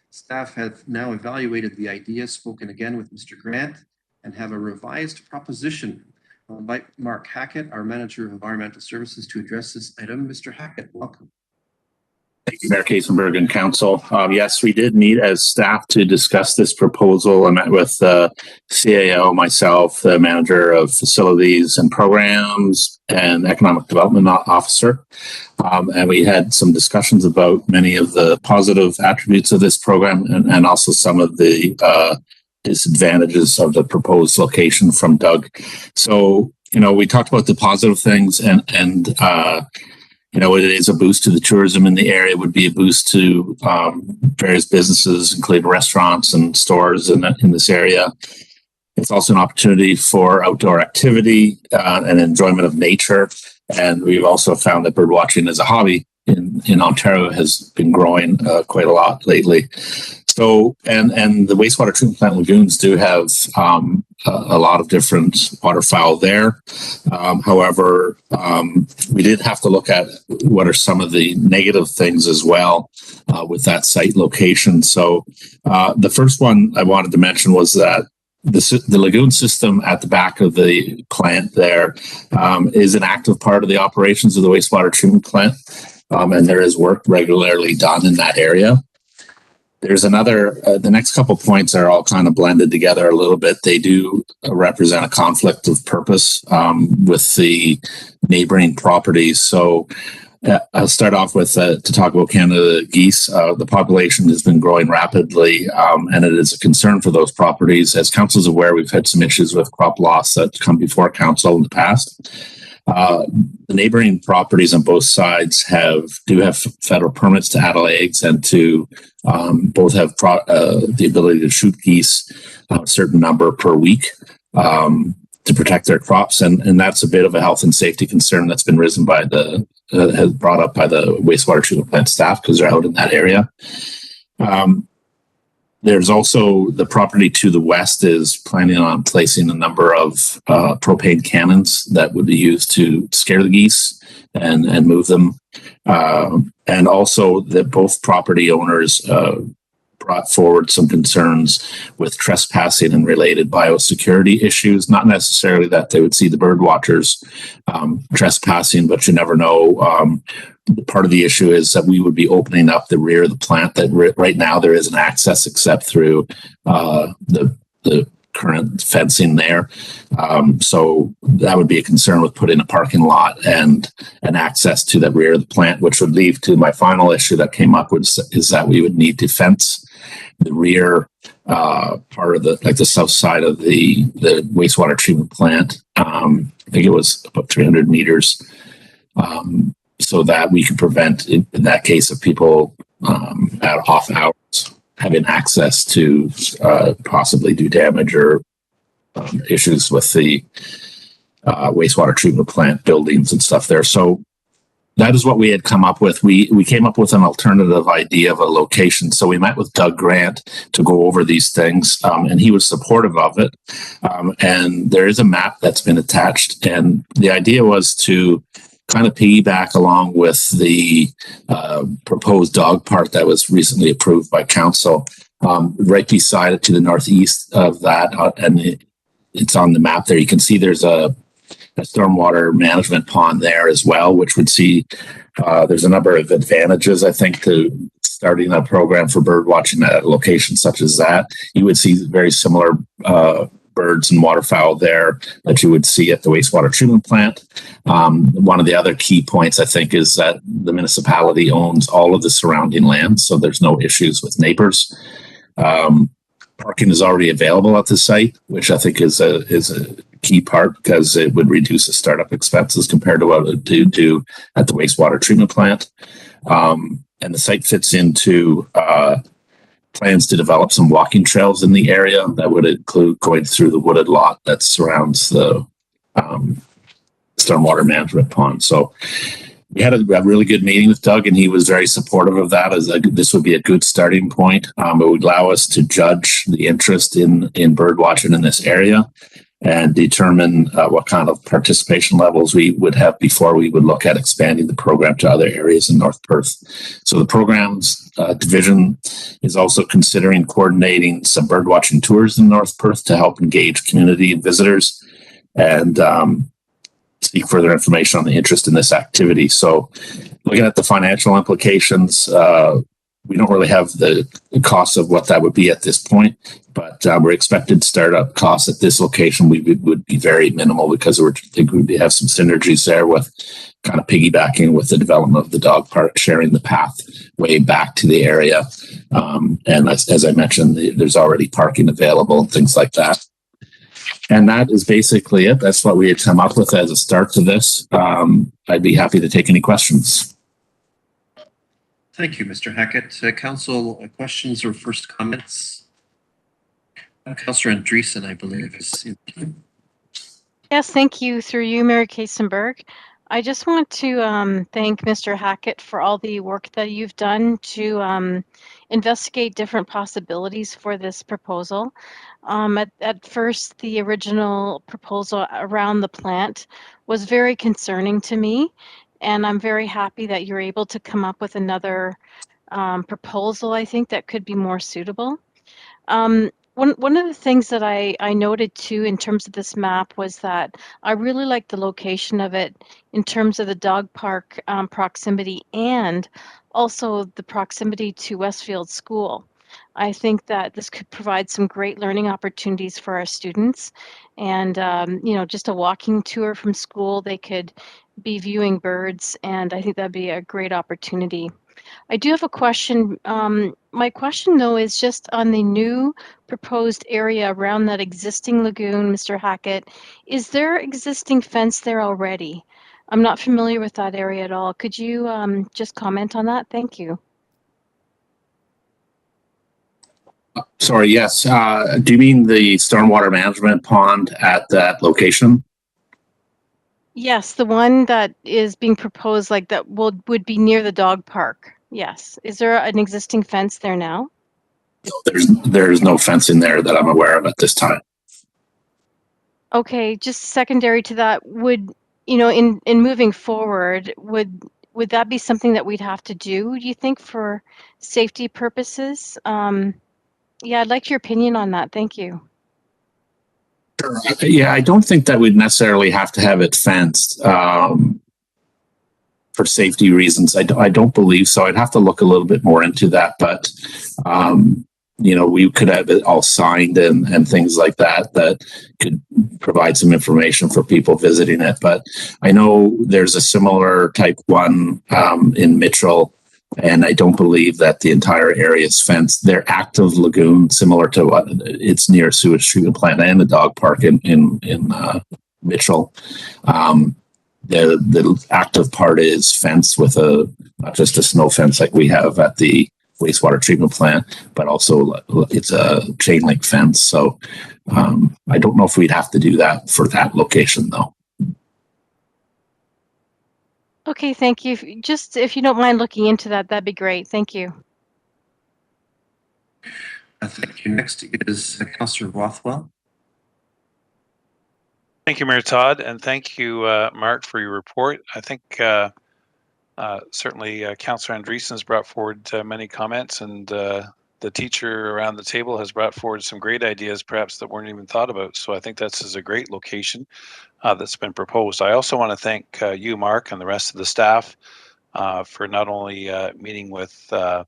Staff have now evaluated the idea, spoken again with Mr. Grant, and have a revised proposition. I'll invite Mark Hackett, our Manager of Environmental Services, to address this item. Mr. Hackett, welcome. Thank you, Mayor Kiesenberg and Council. Yes, we did meet as staff to discuss this proposal. I met with the CAO, myself, the Manager of Facilities and Programs, and Economic Development Officer. And we had some discussions about many of the positive attributes of this program and also some of the disadvantages of the proposed location from Doug. So, we talked about the positive things and you know, it is a boost to the tourism in the area. It would be a boost to various businesses, including restaurants and stores in this area. It's also an opportunity for outdoor activity and enjoyment of nature. And we've also found that bird watching as a hobby in Ontario has been growing quite a lot lately. So, and the wastewater treatment plant lagoons do have a lot of different waterfowl there. However, we did have to look at what are some of the negative things as well with that site location. So the first one I wanted to mention was that the lagoon system at the back of the plant there is an active part of the operations of the wastewater treatment plant. And there is work regularly done in that area. There's another, the next couple points are all kind of blended together a little bit. They do represent a conflict of purpose with the neighboring properties. So I'll start off with to talk about Canada geese. The population has been growing rapidly, and it is a concern for those properties. As council is aware, we've had some issues with crop loss that come before council in the past. The neighboring properties on both sides do have federal permits to add eggs and to both have the ability to shoot geese a certain number per week to protect their crops, and that's a bit of a health and safety concern that's been risen by has brought up by the wastewater treatment plant staff because they're out in that area. There's also the property to the west is planning on placing a number of propane cannons that would be used to scare the geese and move them. And also that both property owners brought forward some concerns with trespassing and related biosecurity issues. Not necessarily that they would see the bird watchers trespassing, but you never know. Part of the issue is that we would be opening up the rear of the plant that right now there isn't access except through the current fencing there. So that would be a concern with putting a parking lot and access to the rear of the plant, which would lead to my final issue that came up is that we would need to fence the rear part of the south side of the wastewater treatment plant. I think it was about 300 meters. So that we can prevent, in that case, of people at off hours having access to possibly do damage or issues with the wastewater treatment plant buildings and stuff there. So that is what we had come up with. We came up with an alternative idea of a location. So we met with Doug Grant to go over these things, and he was supportive of it. And there is a map that's been attached, and the idea was to kind of piggyback along with the proposed dog park that was recently approved by council. Right beside it to the northeast of that, and it's on the map there. You can see there's a stormwater management pond there as well, which would see there's a number of advantages, I think, to starting a program for bird watching at a location such as that. You would see very similar birds and waterfowl there that you would see at the wastewater treatment plant. One of the other key points, I think, is that the municipality owns all of the surrounding land, so there's no issues with neighbors. Parking is already available at the site, which I think is a key part because it would reduce the startup expenses compared to what it would do at the wastewater treatment plant. And the site fits into plans to develop some walking trails in the area that would include going through the wooded lot that surrounds the stormwater management pond. So we had a really good meeting with Doug, and he was very supportive of that. As this would be a good starting point. It would allow us to judge the interest in bird watching in this area and determine what kind of participation levels we would have before we would look at expanding the program to other areas in North Perth. So the programs division is also considering coordinating some bird watching tours in North Perth to help engage community and visitors and seek further information on the interest in this activity. So looking at the financial implications, we don't really have the cost of what that would be at this point, but we're expected startup costs at this location would be very minimal because we think we have some synergies there with kind of piggybacking with the development of the dog park, sharing the pathway back to the area. And as I mentioned, there's already parking available and things like that. And that is basically it. That's what we had come up with as a start to this. I'd be happy to take any questions. Thank you, Mr. Hackett. Council, questions or first comments? Councillor Andreessen, I believe, is in. Yes, thank you. Through you, Mary Kaysenberg. I just want to thank Mr. Hackett for all the work that you've done to investigate different possibilities for this proposal. At first, the original proposal around the plant was very concerning to me, and I'm very happy that you're able to come up with another proposal, I think, that could be more suitable. One of the things that I noted too in terms of this map was that I really like the location of it in terms of the dog park proximity and also the proximity to Westfield School. I think that this could provide some great learning opportunities for our students, and you know, just a walking tour from school, they could be viewing birds, and I think that'd be a great opportunity. I do have a question. My question, though, is just on the new proposed area around that existing lagoon, Mr. Hackett. Is there existing fence there already? I'm not familiar with that area at all. Could you just comment on that? Thank you. Sorry, yes. Do you mean the stormwater management pond at that location? Yes, the one that is being proposed, like that would be near the dog park. Yes. Is there an existing fence there now? There's no fence in there that I'm aware of at this time. Okay, just secondary to that, would, you know, in moving forward, would that be something that we'd have to do you think, for safety purposes? Yeah, I'd like your opinion on that. Thank you. Yeah, I don't think that we'd necessarily have to have it fenced for safety reasons. I don't believe so. I'd have to look a little bit more into that, but you know, we could have it all signed and things like that could provide some information for people visiting it. But I know there's a similar type one in Mitchell, and I don't believe that the entire area is fenced. They're active lagoon, similar to what it's near a sewage treatment plant and the dog park in Mitchell. The active part is fenced with not just a snow fence like we have at the wastewater treatment plant, but also it's a chain link fence. So I don't know if we'd have to do that for that location though. Okay, thank you. Just if you don't mind looking into that, that'd be great. Thank you. Thank you. Next is Councillor Rothwell. Thank you, Mayor Todd, and thank you, Mark, for your report. I think certainly Councillor Andreessen has brought forward many comments, and the teacher around the table has brought forward some great ideas, perhaps that weren't even thought about. So I think this is a great location that's been proposed. I also want to thank you, Mark, and the rest of the staff for not only meeting with the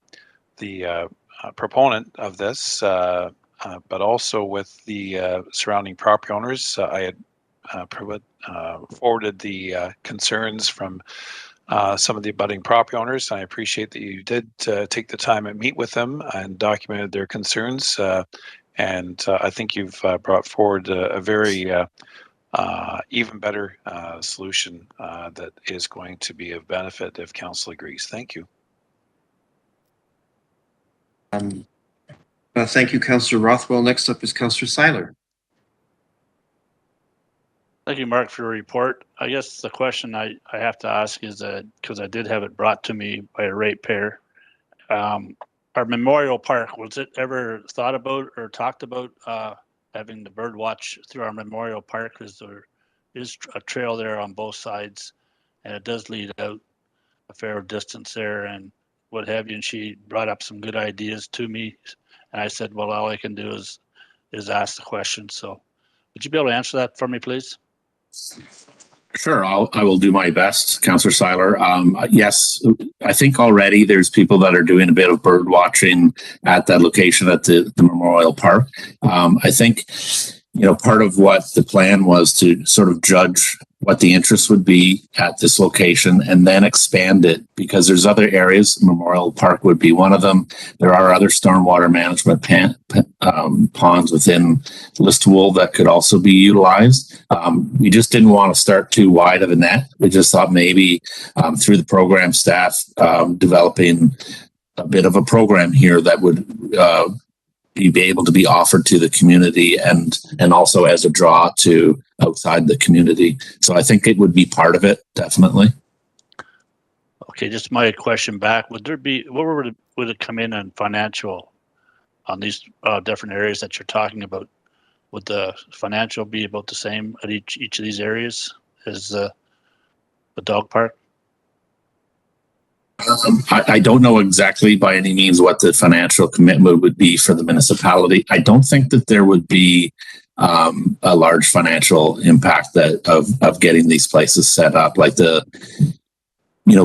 proponent of this, but also with the surrounding property owners. I had forwarded the concerns from some of the abutting property owners. I appreciate that you did take the time and meet with them and documented their concerns. And I think you've brought forward a very even better solution that is going to be of benefit if council agrees. Thank you. Thank you, Councillor Rothwell. Next up is Councillor Seiler. Thank you, Mark, for your report. I guess the question I have to ask is that, because I did have it brought to me by a ratepayer, our memorial park, was it ever thought about or talked about having the bird watch through our memorial park? Because there is a trail there on both sides, and it does lead out a fair distance there and what have you. And she brought up some good ideas to me, and I said, well, all I can do is ask the question. So would you be able to answer that for me, please? Sure, I will do my best, Councillor Seiler. Yes, I think already there's people that are doing a bit of bird watching at that location at the Memorial Park. I think, you know, part of what the plan was to sort of judge what the interest would be at this location and then expand it, because there's other areas. Memorial Park would be one of them. There are other stormwater management ponds within Listowel that could also be utilized. We just didn't want to start too wide of a net. We just thought maybe through the program staff developing a bit of a program here that would be able to be offered to the community and also as a draw to outside the community. So I think it would be part of it, definitely. Okay, just my question back. Would it come in on financial on these different areas that you're talking about? Would the financial be about the same at each of these areas as the dog park? I don't know exactly by any means what the financial commitment would be for the municipality. I don't think that there would be a large financial impact of getting these places set up. Like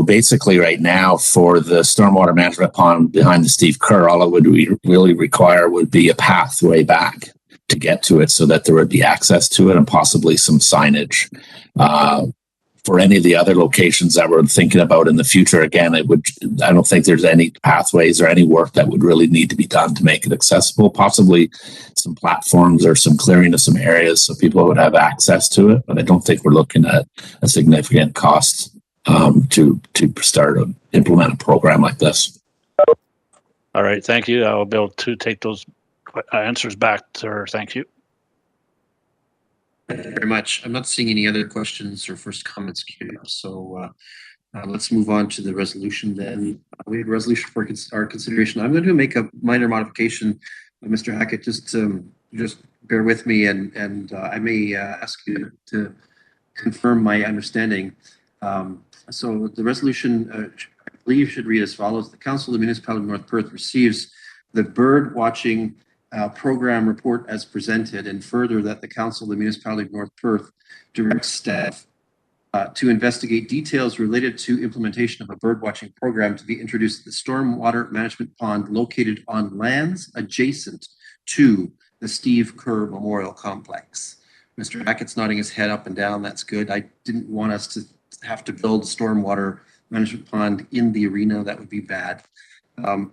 basically right now for the stormwater management pond behind the Steve Kerr, all it would really require would be a pathway back to get to it so that there would be access to it and possibly some signage. For any of the other locations that we're thinking about in the future, again, I don't think there's any pathways or any work that would really need to be done to make it accessible. Possibly some platforms or some clearing of some areas so people would have access to it. But I don't think we're looking at a significant cost to start to implement a program like this. All right, thank you. I will be able to take those answers back, sir. Thank you. Thank you very much. I'm not seeing any other questions or first comments queued up, so let's move on to the resolution then. We have a resolution for our consideration. I'm going to make a minor modification, Mr. Hackett. Just bear with me, and I may ask you to confirm my understanding. So the resolution, I believe, should read as follows: the Council of the Municipality of North Perth receives the bird watching program report as presented, and further that the Council of the Municipality of North Perth directs staff to investigate details related to implementation of a bird watching program to be introduced at the stormwater management pond located on lands adjacent to the Steve Kerr Memorial Complex. Mr. Hackett's nodding his head up and down. That's good. I didn't want us to have to build a stormwater management pond in the arena. That would be bad.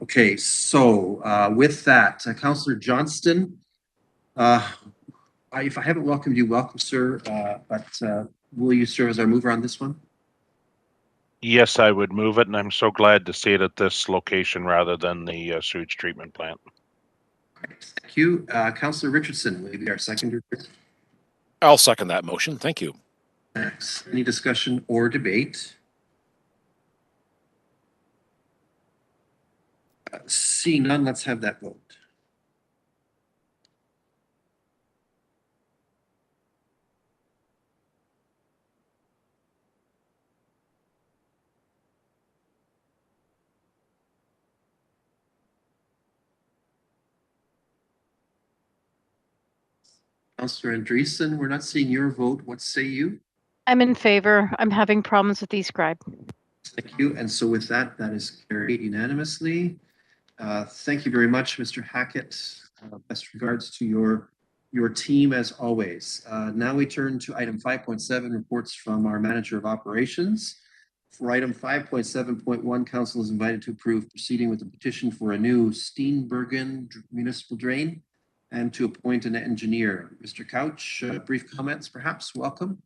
Okay, so with that, Councillor Johnston, if I haven't welcomed you, welcome, sir. But will you serve as our mover on this one? Yes, I would move it, and I'm so glad to see it at this location rather than the sewage treatment plant. Thank you. Councillor Richardson, will you be our seconder? I'll second that motion. Thank you. Thanks. Any discussion or debate? Seeing none, let's have that vote. Councillor Andreessen, we're not seeing your vote. What say you? I'm in favor. I'm having problems with eScribe. Thank you. And so with that, that is carried unanimously. Thank you very much, Mr. Hackett. Best regards to your team as always. Now we turn to item 5.7, reports from our manager of operations. For item 5.7.1, council is invited to approve proceeding with the petition for a new Steenbergen municipal drain and to appoint an engineer. Mr. Couch, brief comments perhaps. Welcome.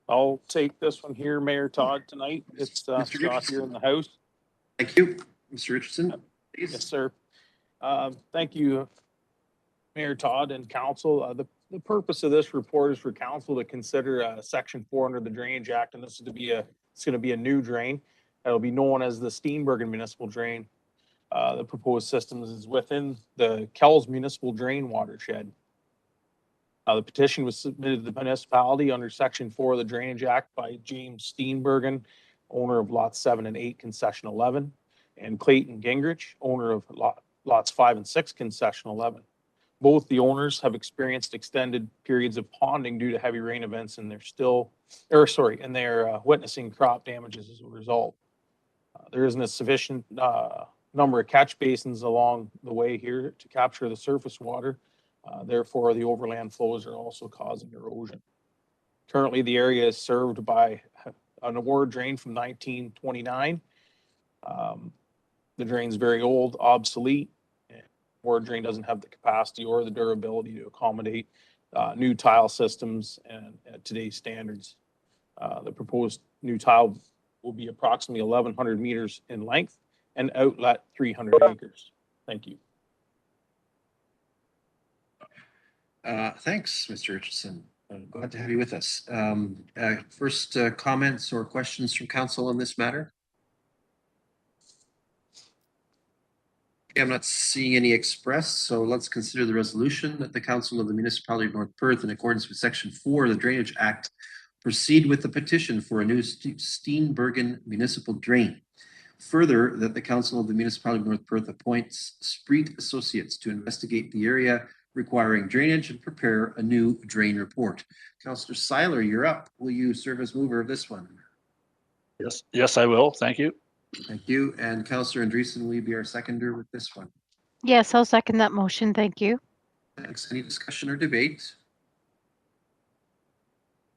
I'll take this one here, Mayor Todd, tonight. It's Scott here in the house. Thank you. Mr. Richardson, please. Yes, sir. Thank you, Mayor Todd and council. The purpose of this report is for council to consider Section 4 under the Drainage Act, and this is it's going to be a new drain. It'll be known as the Steenbergen Municipal Drain. The proposed system is within the Kells Municipal Drain watershed. The petition was submitted to the municipality under Section 4 of the Drainage Act by James Steenbergen, owner of lots 7 and 8, concession 11, and Clayton Gingrich, owner of lots 5 and 6, concession 11. Both the owners have experienced extended periods of ponding due to heavy rain events, and they're witnessing crop damages as a result. There isn't a sufficient number of catch basins along the way here to capture the surface water. Therefore, the overland flows are also causing erosion. Currently, the area is served by an award drain from 1929. The drain's very old, obsolete. And award drain doesn't have the capacity or the durability to accommodate new tile systems and at today's standards. The proposed new tile will be approximately 1,100 meters in length and outlet 300 acres. Thank you. Thanks, Mr. Richardson. Glad to have you with us. First, comments or questions from council on this matter? Okay, I'm not seeing any expressed, so let's consider the resolution that the Council of the Municipality of North Perth, in accordance with Section 4 of the Drainage Act, proceed with the petition for a new Steenbergen municipal drain. Further, that the Council of the Municipality of North Perth appoints Spreet Associates to investigate the area requiring drainage and prepare a new drain report. Councillor Seiler, you're up. Will you serve as mover of this one? Yes, I will. Thank you. Thank you. And Councillor Andreessen, will you be our seconder with this one? Yes, I'll second that motion. Thank you. Thanks. Any discussion or debate?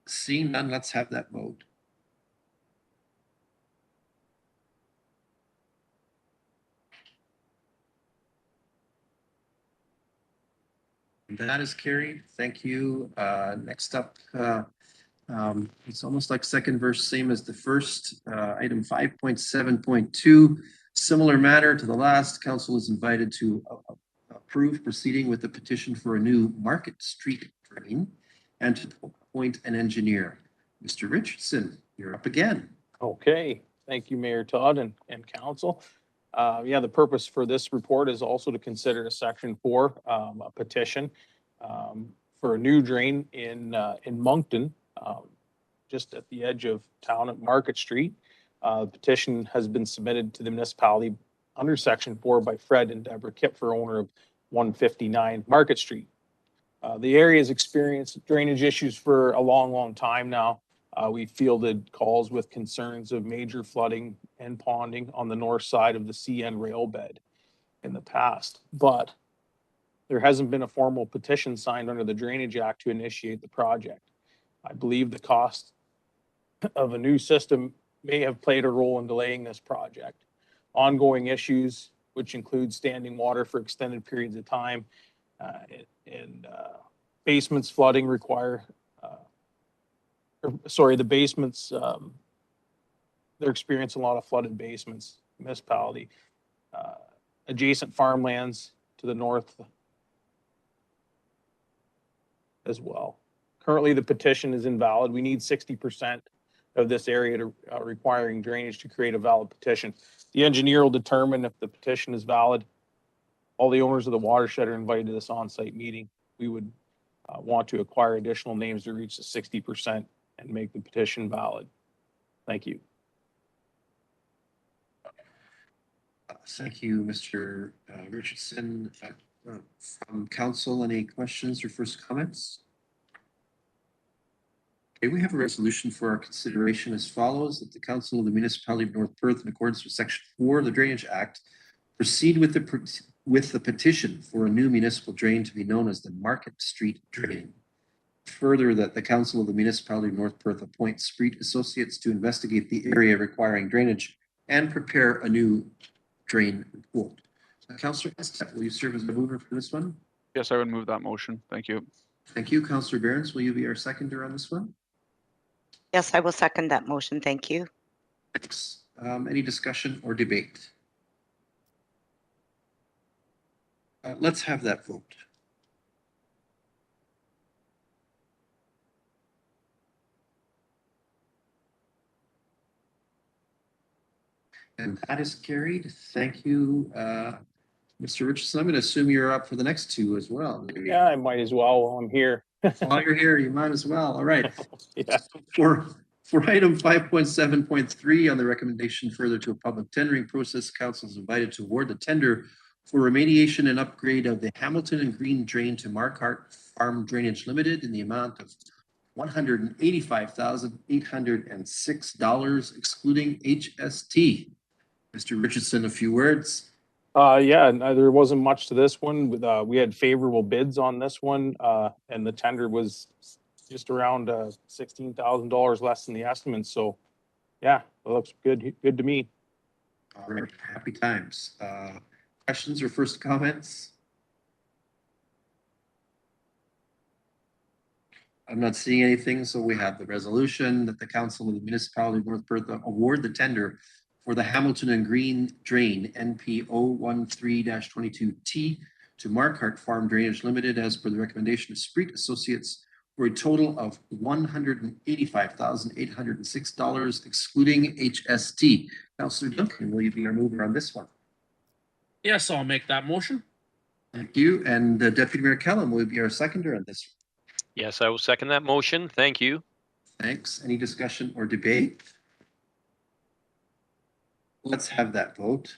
Seeing none, let's have that vote. That is carried. Thank you. Next up, it's almost like second verse, same as the first. Item 5.7.2, similar matter to the last. Council is invited to approve proceeding with the petition for a new Market Street drain and to appoint an engineer. Mr. Richardson, you're up again. Okay, thank you, Mayor Todd and council. Yeah, the purpose for this report is also to consider a Section 4 a petition for a new drain in Moncton, just at the edge of town at Market Street. The petition has been submitted to the municipality under Section 4 by Fred and Deborah Kipfer, owner of 159 Market Street. The area has experienced drainage issues for a long time now. We fielded calls with concerns of major flooding and ponding on the north side of the CN rail bed in the past, but there hasn't been a formal petition signed under the Drainage Act to initiate the project. I believe the cost of a new system may have played a role in delaying this project. Ongoing issues, which include standing water for extended periods of time, and basements flooding require the basements, they're experiencing a lot of flooded basements, municipality, adjacent farmlands to the north as well. Currently, the petition is invalid. We need 60% of this area to requiring drainage to create a valid petition. The engineer will determine if the petition is valid. All the owners of the watershed are invited to this on-site meeting. We would want to acquire additional names to reach the 60% and make the petition valid. Thank you. Thank you, Mr. Richardson. From council, any questions or first comments? Okay, we have a resolution for our consideration as follows: that the Council of the Municipality of North Perth, in accordance with Section 4 of the Drainage Act, proceed with the petition for a new municipal drain to be known as the Market Street Drain. Further, that the Council of the Municipality of North Perth appoint Spreet Associates to investigate the area requiring drainage and prepare a new drain report. Councillor Estep, will you serve as the mover for this one? Yes, I would move that motion. Thank you. Thank you. Councillor Behrens, will you be our seconder on this one? Yes, I will second that motion. Thank you. Thanks. Any discussion or debate? Let's have that vote. And that is carried. Thank you, Mr. Richardson. I'm going to assume you're up for the next two as well. Yeah, I might as well while I'm here. While you're here, you might as well. All right. Yeah. For item 5.7.3, on the recommendation further to a public tendering process, council is invited to award the tender for remediation and upgrade of the Hamilton and Green Drain to Markhart Farm Drainage Limited in the amount of $185,806, excluding HST. Mr. Richardson, a few words. Yeah, there wasn't much to this one. We had favorable bids on this one, and the tender was just around $16,000 less than the estimate. So yeah, it looks good to me. All right, happy times. Questions or first comments? I'm not seeing anything, so we have the resolution that the Council of the Municipality of North Perth award the tender for the Hamilton and Green Drain NP 013-22T to Markhart Farm Drainage Limited as per the recommendation of Spreet Associates for a total of $185,806 excluding HST. Councillor Duncan, will you be our mover on this one? Yes, I'll make that motion. Thank you. And Deputy Mayor Kellum will be our seconder on this one. Yes, I will second that motion. Thank you. Thanks. Any discussion or debate? Let's have that vote.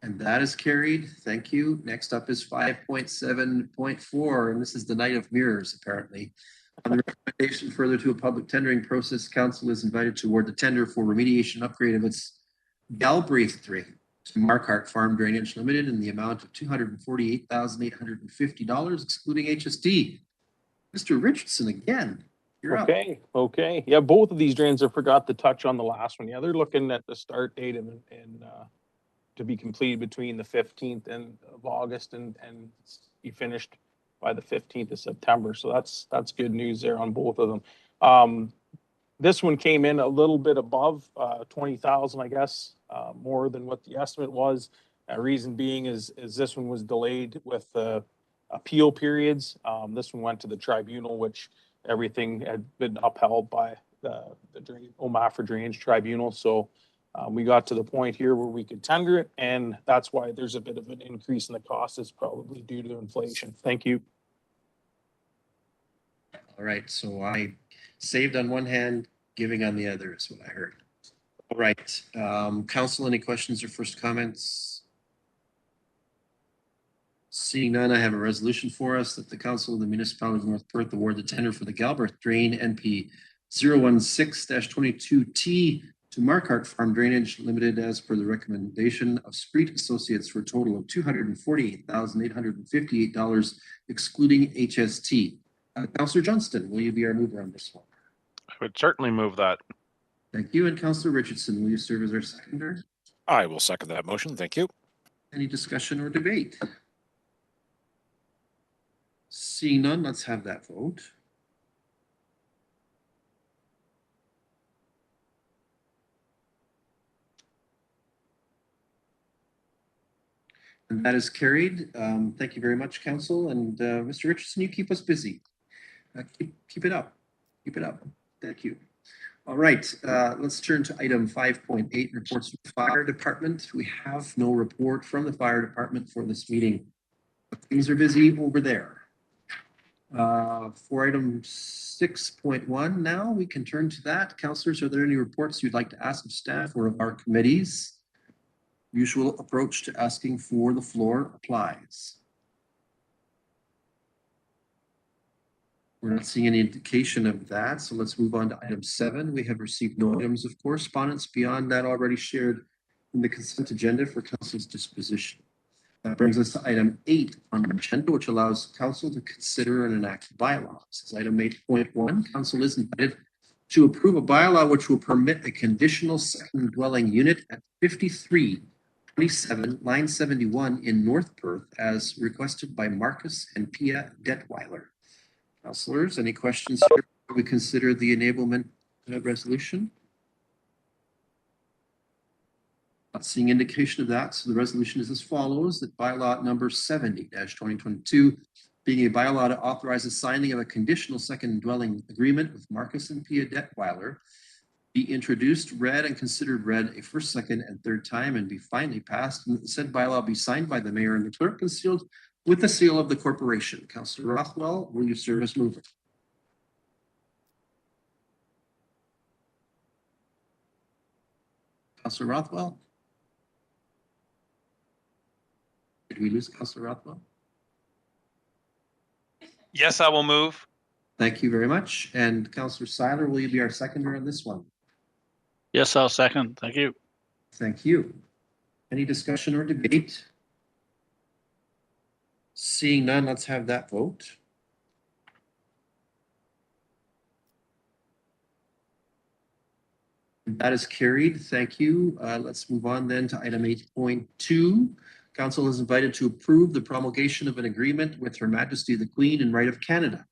And that is carried. Thank you. Next up is 5.7.4, and this is the night of mirrors, apparently. On the recommendation further to a public tendering process, council is invited to award the tender for remediation upgrade of its Galbraith drain to Markhart Farm Drainage Limited in the amount of $248,850, excluding HST. Mr. Richardson again. You're up. Okay. Yeah, both of these drains I forgot to touch on the last one. Yeah, they're looking at the start date and to be completed between the 15th of August and be finished by the 15th of September. So that's good news there on both of them. This one came in a little bit above 20,000, I guess, more than what the estimate was. Reason being is this one was delayed with appeal periods. This one went to the tribunal, which everything had been upheld by the OMAFRA Drainage Tribunal. So we got to the point here where we could tender it, and that's why there's a bit of an increase in the cost. It's probably due to inflation. Thank you. All right, so I saved on one hand, giving on the other is what I heard. All right, council, any questions or first comments? Seeing none, I have a resolution for us that the Council of the Municipality of North Perth award the tender for the Galbraith Drain NP 016-22T to Markhart Farm Drainage Limited as per the recommendation of Spreet Associates for a total of $248,858, excluding HST. Councillor Johnston, will you be our mover on this one? I would certainly move that. Thank you. And Councillor Richardson, will you serve as our seconder? I will second that motion. Thank you. Any discussion or debate? Seeing none, let's have that vote. And that is carried. Thank you very much, Council. And Mr. Richardson, you keep us busy. Keep it up. Keep it up. Thank you. All right, let's turn to item 5.8, reports from the Fire Department. We have no report from the Fire Department for this meeting. But things are busy over there. For item 6.1 now, we can turn to that. Councillors, are there any reports you'd like to ask of staff or of our committees? Usual approach to asking for the floor applies. We're not seeing any indication of that, so let's move on to item 7. We have received no items of correspondence beyond that already shared in the consent agenda for council's disposition. That brings us to item 8 on the agenda, which allows council to consider and enact bylaws. This is item 8.1. Council is invited to approve a bylaw which will permit a conditional second dwelling unit at 5327 line 71 in North Perth as requested by Marcus and Pia Detweiler. Councillors, any questions here before we consider the enablement resolution? Not seeing indication of that, so the resolution is as follows: that bylaw number 70-2022, being a bylaw to authorize the signing of a conditional second dwelling agreement with Marcus and Pia Detweiler, be introduced, read, and considered read a first, second, and third time, and be finally passed, and that the said bylaw be signed by the mayor and the clerk and sealed with the seal of the corporation. Councillor Rothwell, will you serve as mover? Councillor Rothwell? Did we lose Councillor Rothwell? Yes, I will move. Thank you very much. And Councillor Seiler, will you be our seconder on this one? Yes, I'll second. Thank you. Thank you. Any discussion or debate? Seeing none, let's have that vote. That is carried. Thank you. Let's move on then to item 8.2. Council is invited to approve the promulgation of an agreement with Her Majesty the Queen and Right of Canada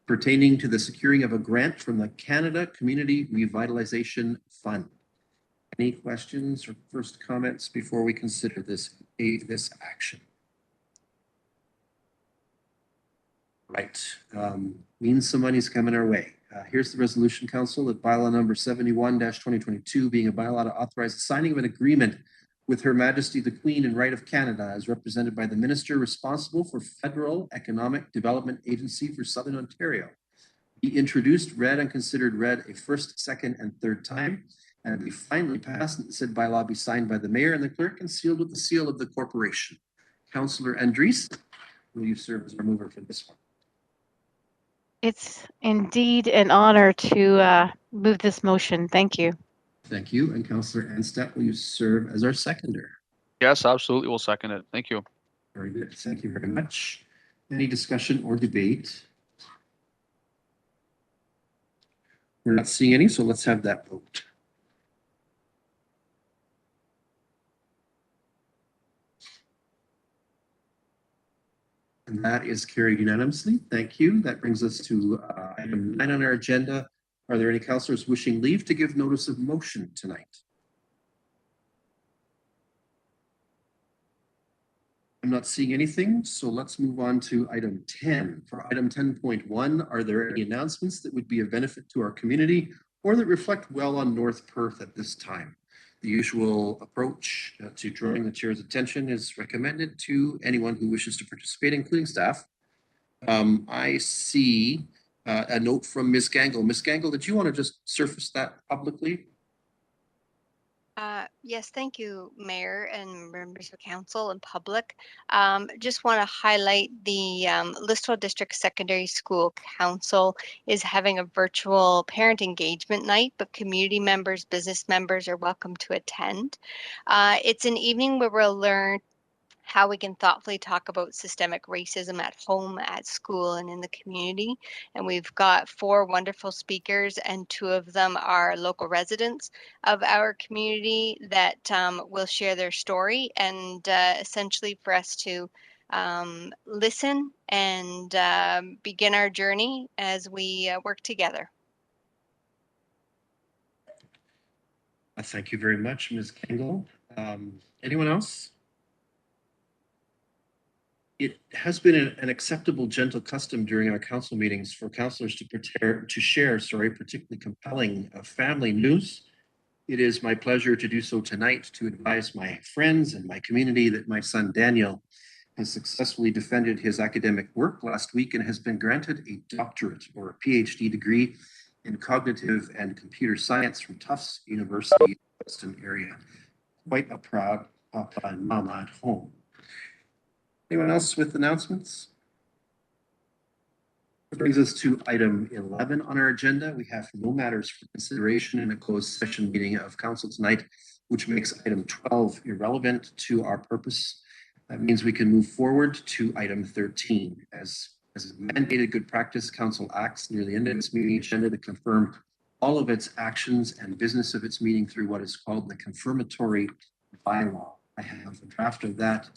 pertaining to the securing of a grant from the Canada Community Revitalization Fund. Any questions or first comments before we consider this action? Right. Means some money's coming our way. Here's the resolution, Council, that bylaw number 71-2022 being a bylaw to authorize the signing of an agreement with Her Majesty the Queen and Right of Canada as represented by the Minister responsible for Federal Economic Development Agency for Southern Ontario. Be introduced, read, and considered read a first, second, and third time, and be finally passed and said bylaw be signed by the Mayor and the Clerk and sealed with the seal of the corporation. Councillor Andries, will you serve as our mover for this one? It's indeed an honor to move this motion. Thank you. Thank you. And Councillor Anstett, will you serve as our seconder? Yes, absolutely. We'll second it. Thank you. Very good. Thank you very much. Any discussion or debate? We're not seeing any, so let's have that vote. And that is carried unanimously. Thank you. That brings us to item 9 on our agenda. Are there any councillors wishing leave to give notice of motion tonight? I'm not seeing anything, so let's move on to item 10. For item 10.1, are there any announcements that would be of benefit to our community or that reflect well on North Perth at this time? The usual approach to drawing the chair's attention is recommended to anyone who wishes to participate, including staff. I see a note from Ms. Gangle. Ms. Gangle, did you want to just surface that publicly? Yes, thank you, Mayor and members of council and public. Just want to highlight the Listowel District Secondary School Council is having a virtual parent engagement night, but community members, business members are welcome to attend. It's an evening where we'll learn how we can thoughtfully talk about systemic racism at home, at school, and in the community. And we've got 4 wonderful speakers, and 2 of them are local residents of our community that will share their story and essentially for us to listen and begin our journey as we work together. Thank you very much, Ms. Gangle. Anyone else? It has been an acceptable, gentle custom during our council meetings for councillors to share, particularly compelling family news. It is my pleasure to do so tonight to advise my friends and my community that my son Daniel has successfully defended his academic work last week and has been granted a doctorate or a PhD degree in cognitive and computer science from Tufts University in the Western area. Quite a proud papa and mama at home. Anyone else with announcements? That brings us to item 11 on our agenda. We have no matters for consideration in a closed session meeting of council tonight, which makes item 12 irrelevant to our purpose. That means we can move forward to item 13. As mandated good practice, council acts near the end of its meeting agenda to confirm all of its actions and business of its meeting through what is called the confirmatory bylaw. I have a draft of that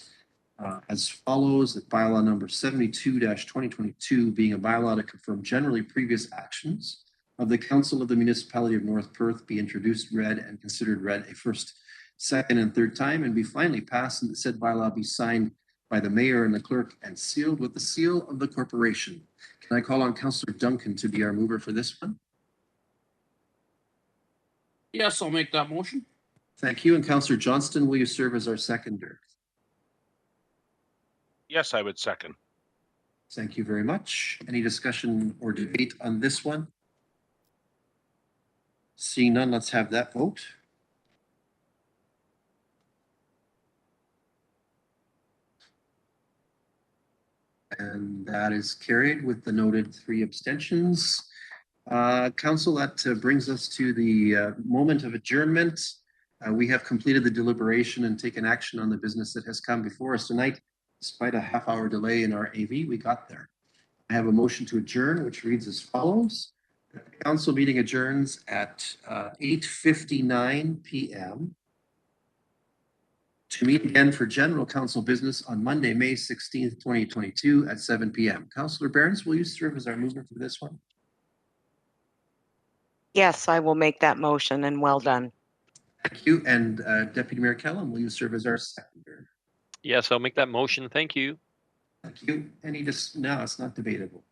as follows, that bylaw number 72-2022 being a bylaw to confirm generally previous actions of the Council of the Municipality of North Perth be introduced, read, and considered read a first, second, and third time, and be finally passed, and that said bylaw be signed by the Mayor and the Clerk and sealed with the seal of the corporation. Can I call on Councillor Duncan to be our mover for this one? Yes, I'll make that motion. Thank you. And Councillor Johnston, will you serve as our seconder? Yes, I would second. Thank you very much. Any discussion or debate on this one? Seeing none, let's have that vote. And that is carried with the noted 3 abstentions. Council, that brings us to the moment of adjournment. We have completed the deliberation and taken action on the business that has come before us tonight. Despite a half-hour delay in our AV, we got there. I have a motion to adjourn, which reads as follows. The council meeting adjourns at 8:59 p.m. to meet again for general council business on Monday, May 16th, 2022 at 7 p.m. Councillor Behrens, will you serve as our mover for this one? Yes, I will make that motion, and well done. Thank you. And Deputy Mayor Kellum, will you serve as our seconder? Yes, I'll make that motion. Thank you. Thank you. Any just no, it's not debatable.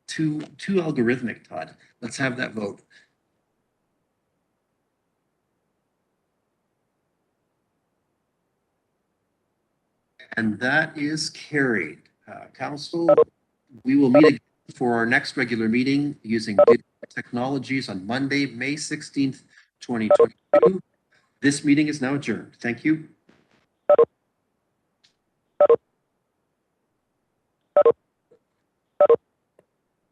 Too algorithmic, Todd. Let's have that vote. And that is carried. Council, we will meet again for our next regular meeting using digital technologies on Monday, May 16th, 2022. This meeting is now adjourned. Thank you.